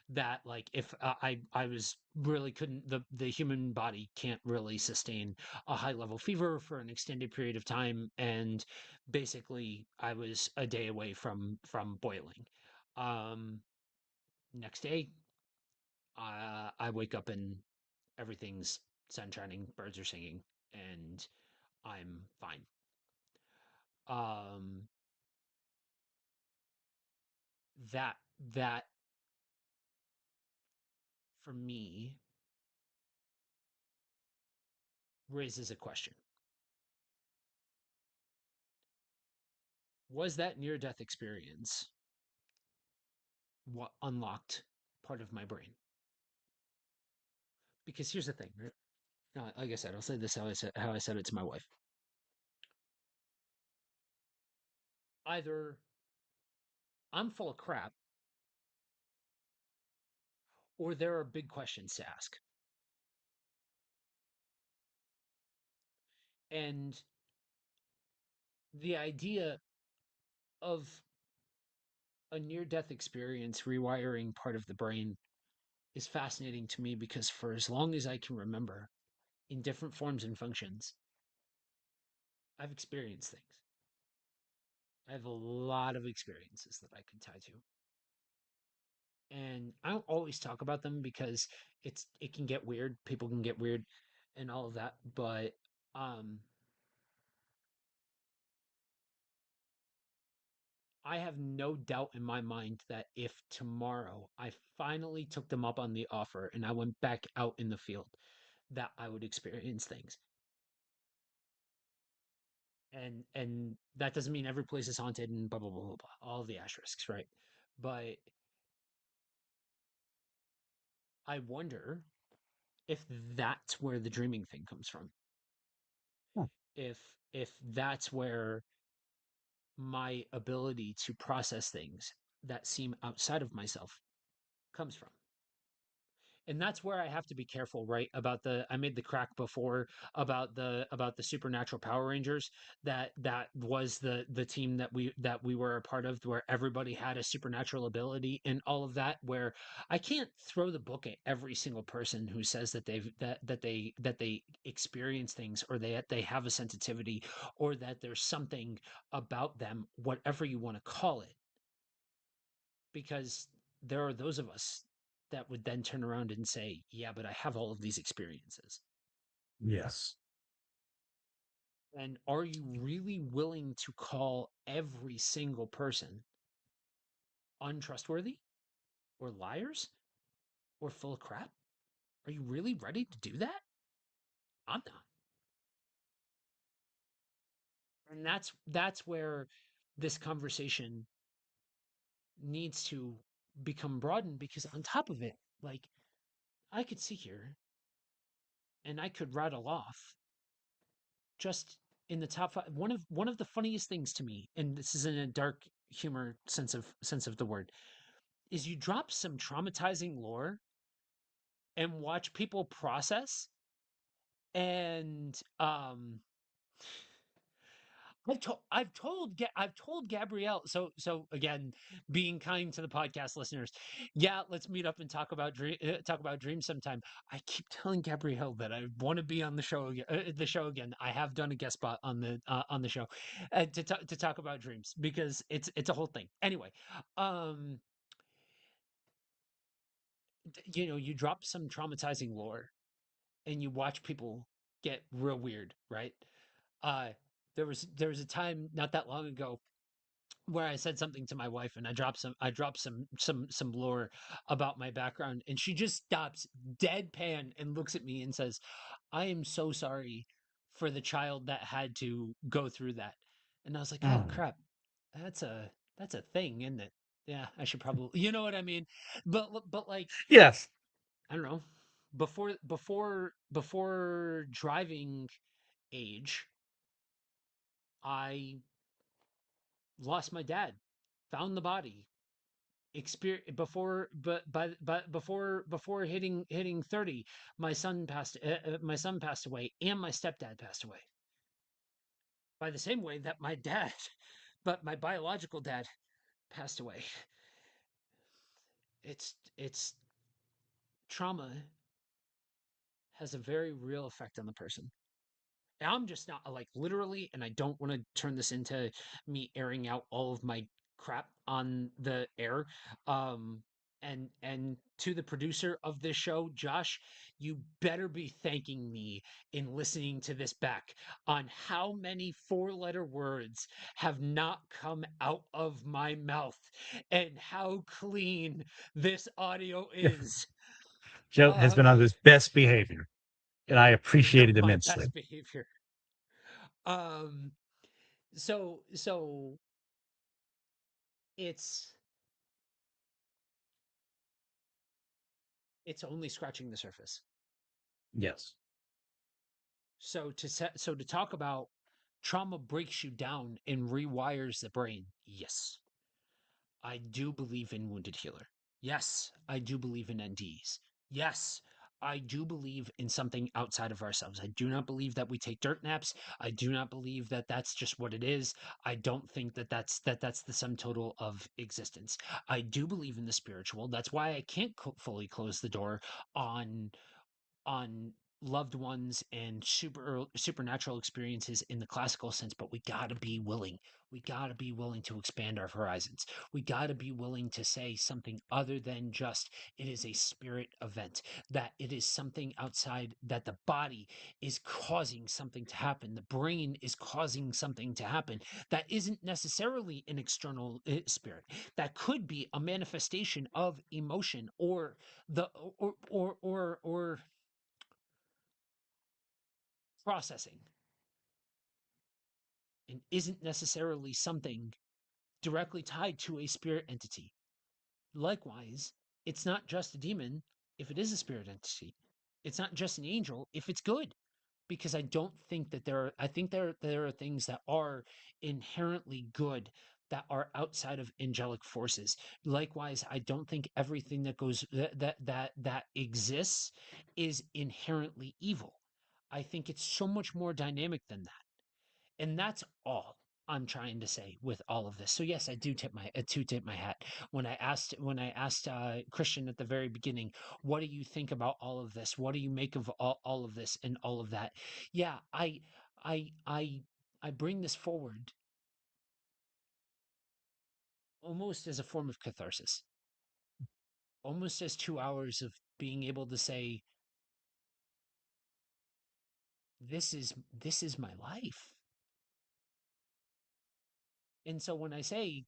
That like if I was really couldn't, the human body can't really sustain a high level fever for an extended period of time, and basically I was a day away from boiling. Um Next day, I wake up and everything's sun shining, birds are singing, and I'm fine. Um, that that for me raises a question. Was that near death experience what unlocked part of my brain? Because here's the thing, right? Like I said, I'll say this how I said it to my wife. Either I'm full of crap, or there are big questions to ask. And the idea of a near death experience rewiring part of the brain is fascinating to me because for as long as I can remember, in different forms and functions, I've experienced things. I have a lot of experiences that I could tie to. And I don't always talk about them because it can get weird. People can get weird and all of that. But um I have no doubt in my mind that if tomorrow I finally took them up on the offer and I went back out in the field, that I would experience things. And that doesn't mean every place is haunted and blah blah blah blah blah. All of the asterisks, right? But I wonder if that's where the dreaming thing comes from. Huh. If if that's where my ability to process things that seem outside of myself comes from. And that's where I have to be careful, right? About the I made the crack before about the supernatural Power Rangers. That was the team that we were a part of, where everybody had a supernatural ability and all of that. Where I can't throw the book at every single person who says that they experience things, or they have a sensitivity, or that there's something about them, whatever you want to call it, because there are those of us that would then turn around and say, yeah, but I have all of these experiences. Yes. And are you really willing to call every single person untrustworthy or liars or full of crap? Are you really ready to do that? I'm not. And that's where this conversation needs to become broadened, because on top of it, like, I could sit here and I could rattle off just in the top five. One of the funniest things to me, and this is in a dark humor sense of the word, is you drop some traumatizing lore and watch people process. And I've told Gabrielle. So again, being kind to the podcast listeners, yeah, let's meet up and talk about dreams sometime. I keep telling Gabrielle that I want to be on the show again. I have done a guest spot on the show to talk about dreams, because it's a whole thing. Anyway, um, you drop some traumatizing lore and you watch people get real weird, right? Uh, there was a time not that long ago where I said something to my wife, and I dropped some lore about my background, and she just stops deadpan and looks at me and says, "I am so sorry for the child that had to go through that." And I was like, "Oh Mm. crap. That's a thing, isn't it? Yeah, I should probably, you know what I mean?" But like, Yes. I don't know, before driving age, I lost my dad, found the body, experience before but before hitting 30, my son passed away, and my stepdad passed away by the same way that my dad but my biological dad passed away. It's trauma has a very real effect on the person. And I'm just not, like, literally, and I don't want to turn this into me airing out all of my crap on the air. Um, And to the producer of this show, Josh, you better be thanking me in listening to this back on how many four-letter words have not come out of my mouth and how clean this audio is. Joe has been Um, on his best behavior, and I it is appreciate not it my immensely. best behavior. Um, so it's it's only scratching the surface. Yes. So to talk about trauma breaks you down and rewires the brain. Yes, I do believe in wounded healer. Yes, I do believe in NDs. Yes, I do believe in something outside of ourselves. I do not believe that we take dirt naps. I do not believe that that's just what it is. I don't think that that's the sum total of existence. I do believe in the spiritual. That's why I can't fully close the door on on loved ones and supernatural experiences in the classical sense, but we got to be willing. We got to be willing to expand our horizons. We got to be willing to say something other than just it is a spirit event, that it is something outside, that the body is causing something to happen, the brain is causing something to happen that isn't necessarily an external spirit, that could be a manifestation of emotion or the or processing, and isn't necessarily something directly tied to a spirit entity. Likewise, it's not just a demon if it is a spirit entity. It's not just an angel if it's good. Because I don't think that I think there are things that are inherently good that are outside of angelic forces. Likewise, I don't think everything that goes that exists is inherently evil. I think it's so much more dynamic than that. And that's all I'm trying to say with all of this. So yes, I do tip my hat when I asked Christian at the very beginning, what do you think about all of this? What do you make of all of this and all of that? Yeah, I I I bring this forward almost as a form of catharsis, almost as 2 hours of being able to say, this is my life. And so when I say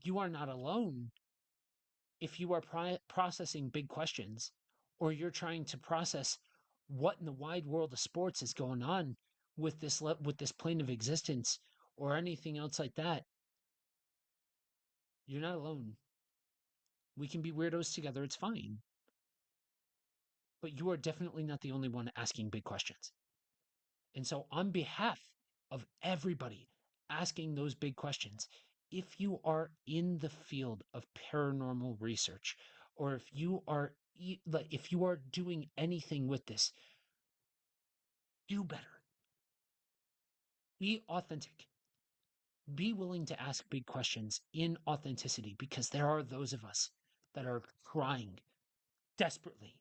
you are not alone, if you are processing big questions, or you're trying to process what in the wide world of sports is going on with with this plane of existence or anything else like that, you're not alone. We can be weirdos together, it's fine. But you are definitely not the only one asking big questions. And so, on behalf of everybody asking those big questions, if you are in the field of paranormal research, or if you are if you are doing anything with this, do better. Be authentic. Be willing to ask big questions in authenticity, because there are those of us that are trying desperately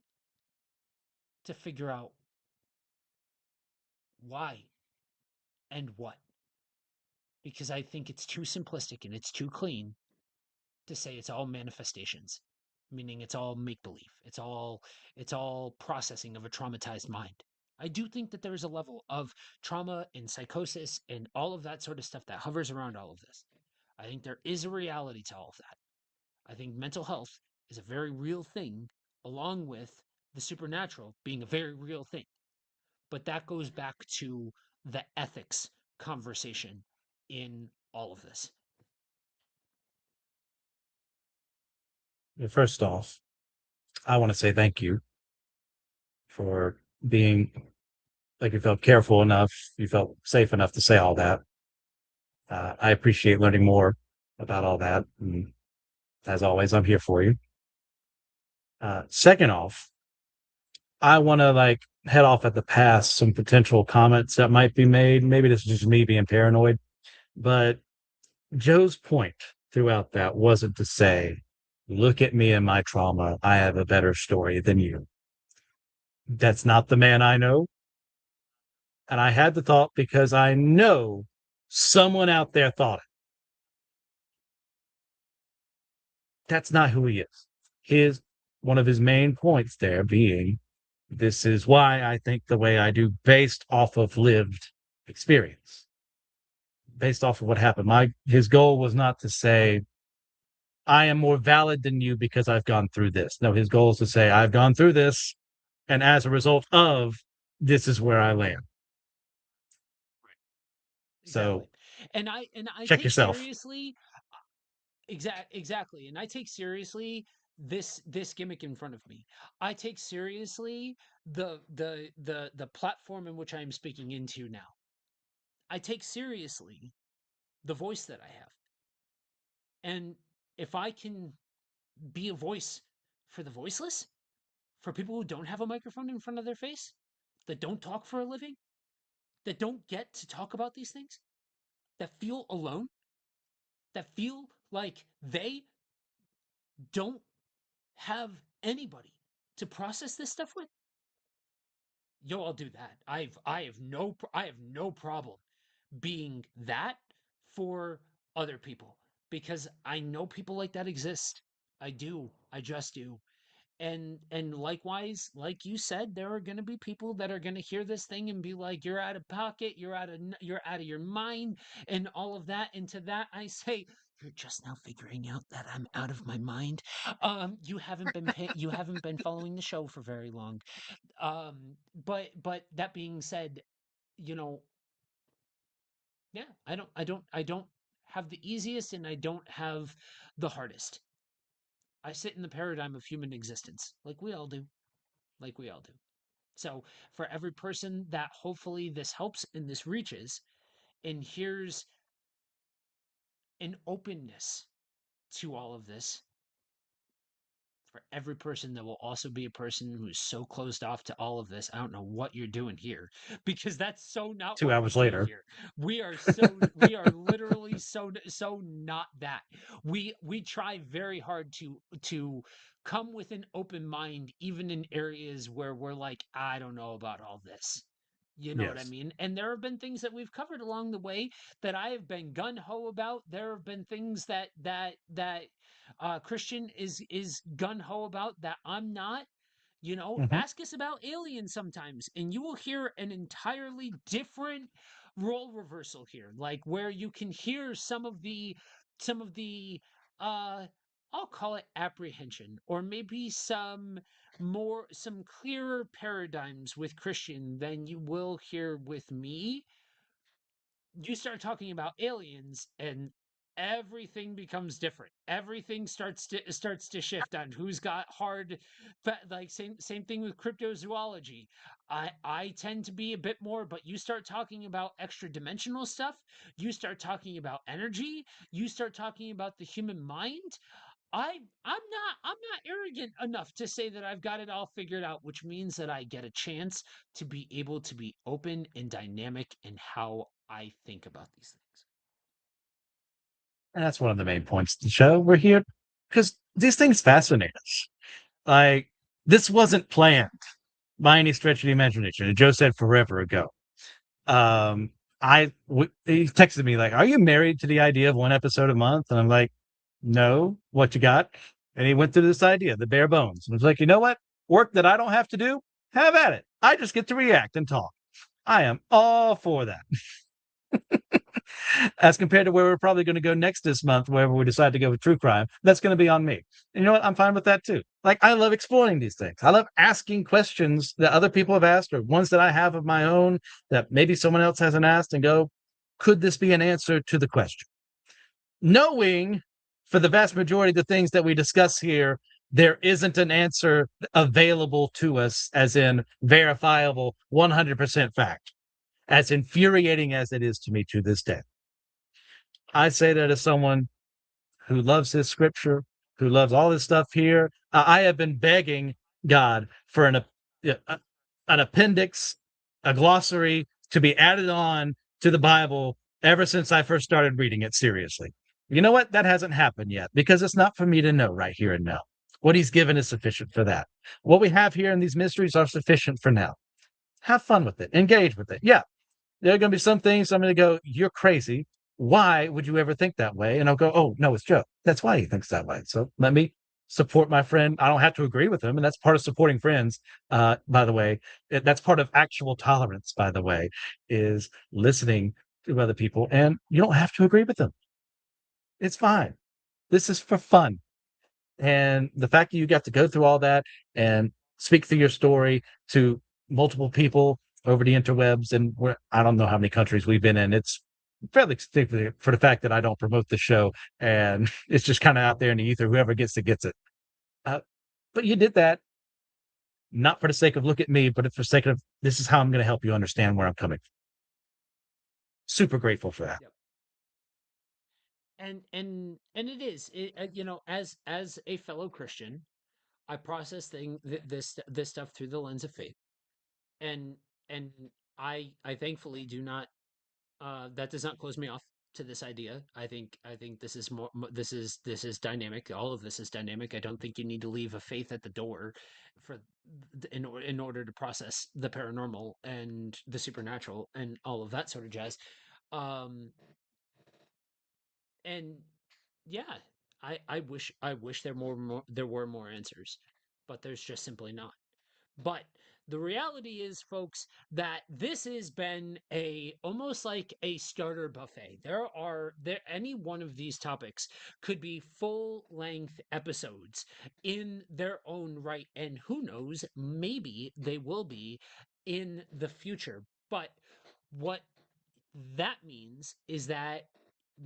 to figure out why and what. Because I think it's too simplistic and it's too clean to say it's all manifestations, meaning it's all make believe. It's all processing of a traumatized mind. I do think that there is a level of trauma and psychosis and all of that sort of stuff that hovers around all of this. I think there is a reality to all of that. I think mental health is a very real thing, along with the supernatural being a very real thing. But that goes back to the ethics conversation in all of this. First off, I want to say thank you for being like you felt careful enough, you felt safe enough to say all that. I appreciate learning more about all that. And as always, I'm here for you. Second off, I want to like head off at the pass some potential comments that might be made. Maybe this is just me being paranoid, but Joe's point throughout that wasn't to say, look at me and my trauma. I have a better story than you. That's not the man I know. And I had the thought because I know someone out there thought it. That's not who he is. his one of his main points there being this is why I think the way I do based off of lived experience, based off of what happened. My his goal was not to say I am more valid than you because I've gone through this. No, his goal is to say I've gone through this, and as a result of this is where I land. Exactly. So And I check take yourself. seriously exactly. And I take seriously this gimmick in front of me. I take seriously the platform in which I am speaking into now. I take seriously the voice that I have. And if I can be a voice for the voiceless, for people who don't have a microphone in front of their face, that don't talk for a living, that don't get to talk about these things, that feel alone, that feel like they don't have anybody to process this stuff with, yo, I'll do that. I have no problem being that for other people because I know people like that exist. I do. I just do. And likewise, like you said, there are going to be people that are going to hear this thing and be like, you're out of pocket, you're out of your mind, and all of that. And to that I say, you're just now figuring out that I'm out of my mind. You haven't been following the show for very long. But that being said, you know, yeah, I don't have the easiest and I don't have the hardest. I sit in the paradigm of human existence, like we all do, like we all do. So, for every person that hopefully this helps and this reaches, and here's an openness to all of this, for every person that will also be a person who's so closed off to all of this, I don't know what you're doing here because that's so not Two what we hours do later. here. We are literally so not that. We try very hard to come with an open mind even in areas where we're like, I don't know about all this. You know what I Yes. mean? And there have been things that we've covered along the way that I have been gun ho about. There have been things that Christian is gun ho about that I'm not. You know, Hmm. ask us about aliens sometimes, and you will hear an entirely different role reversal here, like where you can hear some of the uh I'll call it apprehension, or maybe some clearer paradigms with Christian than you will hear with me. You start talking about aliens and everything becomes different. Everything starts to shift on who's got hard like same thing with cryptozoology. I tend to be a bit more, but you start talking about extra dimensional stuff, you start talking about energy, you start talking about the human mind. I'm not arrogant enough to say that I've got it all figured out, which means that I get a chance to be able to be open and dynamic in how I think about these things. And that's one of the main points of the show. We're here because these things fascinate us. Like, this wasn't planned by any stretch of the imagination. And Joe said forever ago. Um, he texted me like, "Are you married to the idea of one episode a month?" And I'm like, "No, what you got?" And he went through this idea, the bare bones, and was like, "You know what? Work that I don't have to do, have at it. I just get to react and talk. I am all for that." As compared to where we're probably going to go next this month, wherever we decide to go with true crime, that's going to be on me. And you know what? I'm fine with that too. Like, I love exploring these things. I love asking questions that other people have asked or ones that I have of my own that maybe someone else hasn't asked and go, could this be an answer to the question? Knowing for the vast majority of the things that we discuss here, there isn't an answer available to us as in verifiable 100% fact, as infuriating as it is to me to this day. I say that as someone who loves his scripture, who loves all this stuff here. I have been begging God for an appendix, a glossary to be added on to the Bible ever since I first started reading it seriously. You know what? That hasn't happened yet because it's not for me to know right here and now. What he's given is sufficient for that. What we have here in these mysteries are sufficient for now. Have fun with it, engage with it. Yeah, there are going to be some things I'm going to go, you're crazy. Why would you ever think that way? And I'll go, oh, no, it's Joe. That's why he thinks that way. So let me support my friend. I don't have to agree with them, and that's part of supporting friends. By the way, that's part of actual tolerance. By the way, is listening to other people, and you don't have to agree with them. It's fine. This is for fun. And the fact that you got to go through all that and speak through your story to multiple people over the interwebs, and I don't know how many countries we've been in. It's fairly significant for the fact that I don't promote the show, and it's just kind of out there in the ether. Whoever gets it gets it. Uh, but you did that not for the sake of look at me, but for the sake of this is how I'm going to help you understand where I'm coming from. Super grateful for that. Yep. And it is you know, as a fellow Christian, I process this stuff through the lens of faith, and and I thankfully do not that does not close me off to this idea. I think this is this is dynamic. All of this is dynamic. I don't think you need to leave a faith at the door for in order to process the paranormal and the supernatural and all of that sort of jazz. Um, and yeah, I wish there were more answers, but there's just simply not. But the reality is, folks, that this has been a almost like a starter buffet. There any one of these topics could be full length episodes in their own right, and who knows, maybe they will be in the future. But what that means is that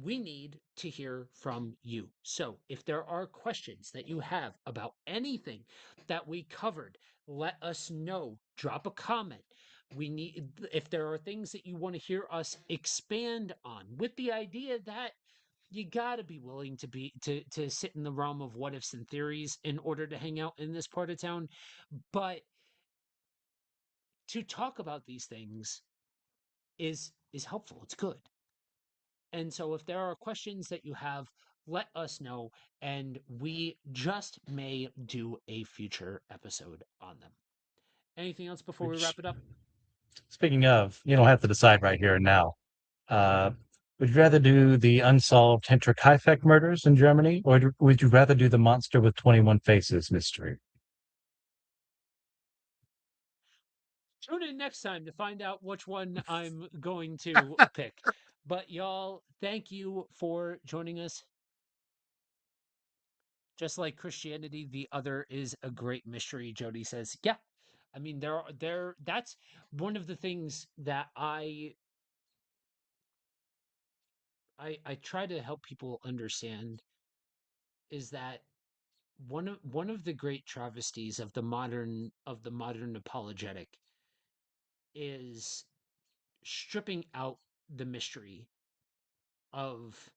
we need to hear from you. So, if there are questions that you have about anything that we covered, let us know. Drop a comment. We need if there are things that you want to hear us expand on with the idea that you got to be willing to sit in the realm of what ifs and theories in order to hang out in this part of town, but to talk about these things is helpful. It's good. And so if there are questions that you have, let us know, and we just may do a future episode on them. Anything else before we Which, wrap it up? speaking of, you don't have to decide right here and now. Uh, would you rather do the unsolved Hinterkaifeck murders in Germany, or would you rather do the monster with 21 faces mystery? Tune in next time to find out which one I'm going to pick. But y'all, thank you for joining us. Just like Christianity, the other is a great mystery. Jody says, "Yeah, I mean there. That's one of the things that I try to help people understand is that one of the great travesties of the modern apologetic is stripping out the mystery of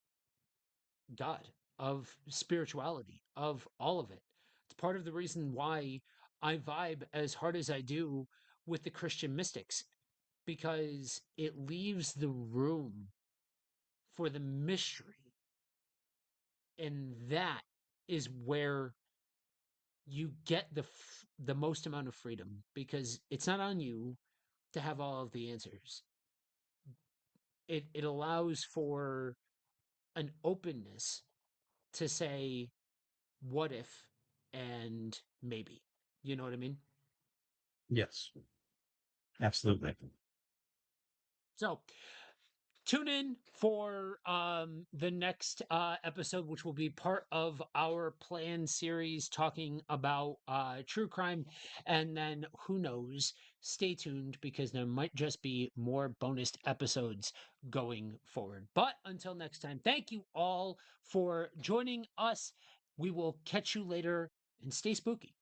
God, of spirituality, of all of it. It's part of the reason why I vibe as hard as I do with the Christian mystics, because it leaves the room for the mystery, and that is where you get the most amount of freedom, because it's not on you to have all of the answers. It allows for an openness to say what if and maybe. You know what I mean? Yes, absolutely. So tune in for the next episode, which will be part of our planned series talking about true crime. And then who knows, stay tuned, because there might just be more bonus episodes going forward. But until next time, thank you all for joining us. We will catch you later, and stay spooky.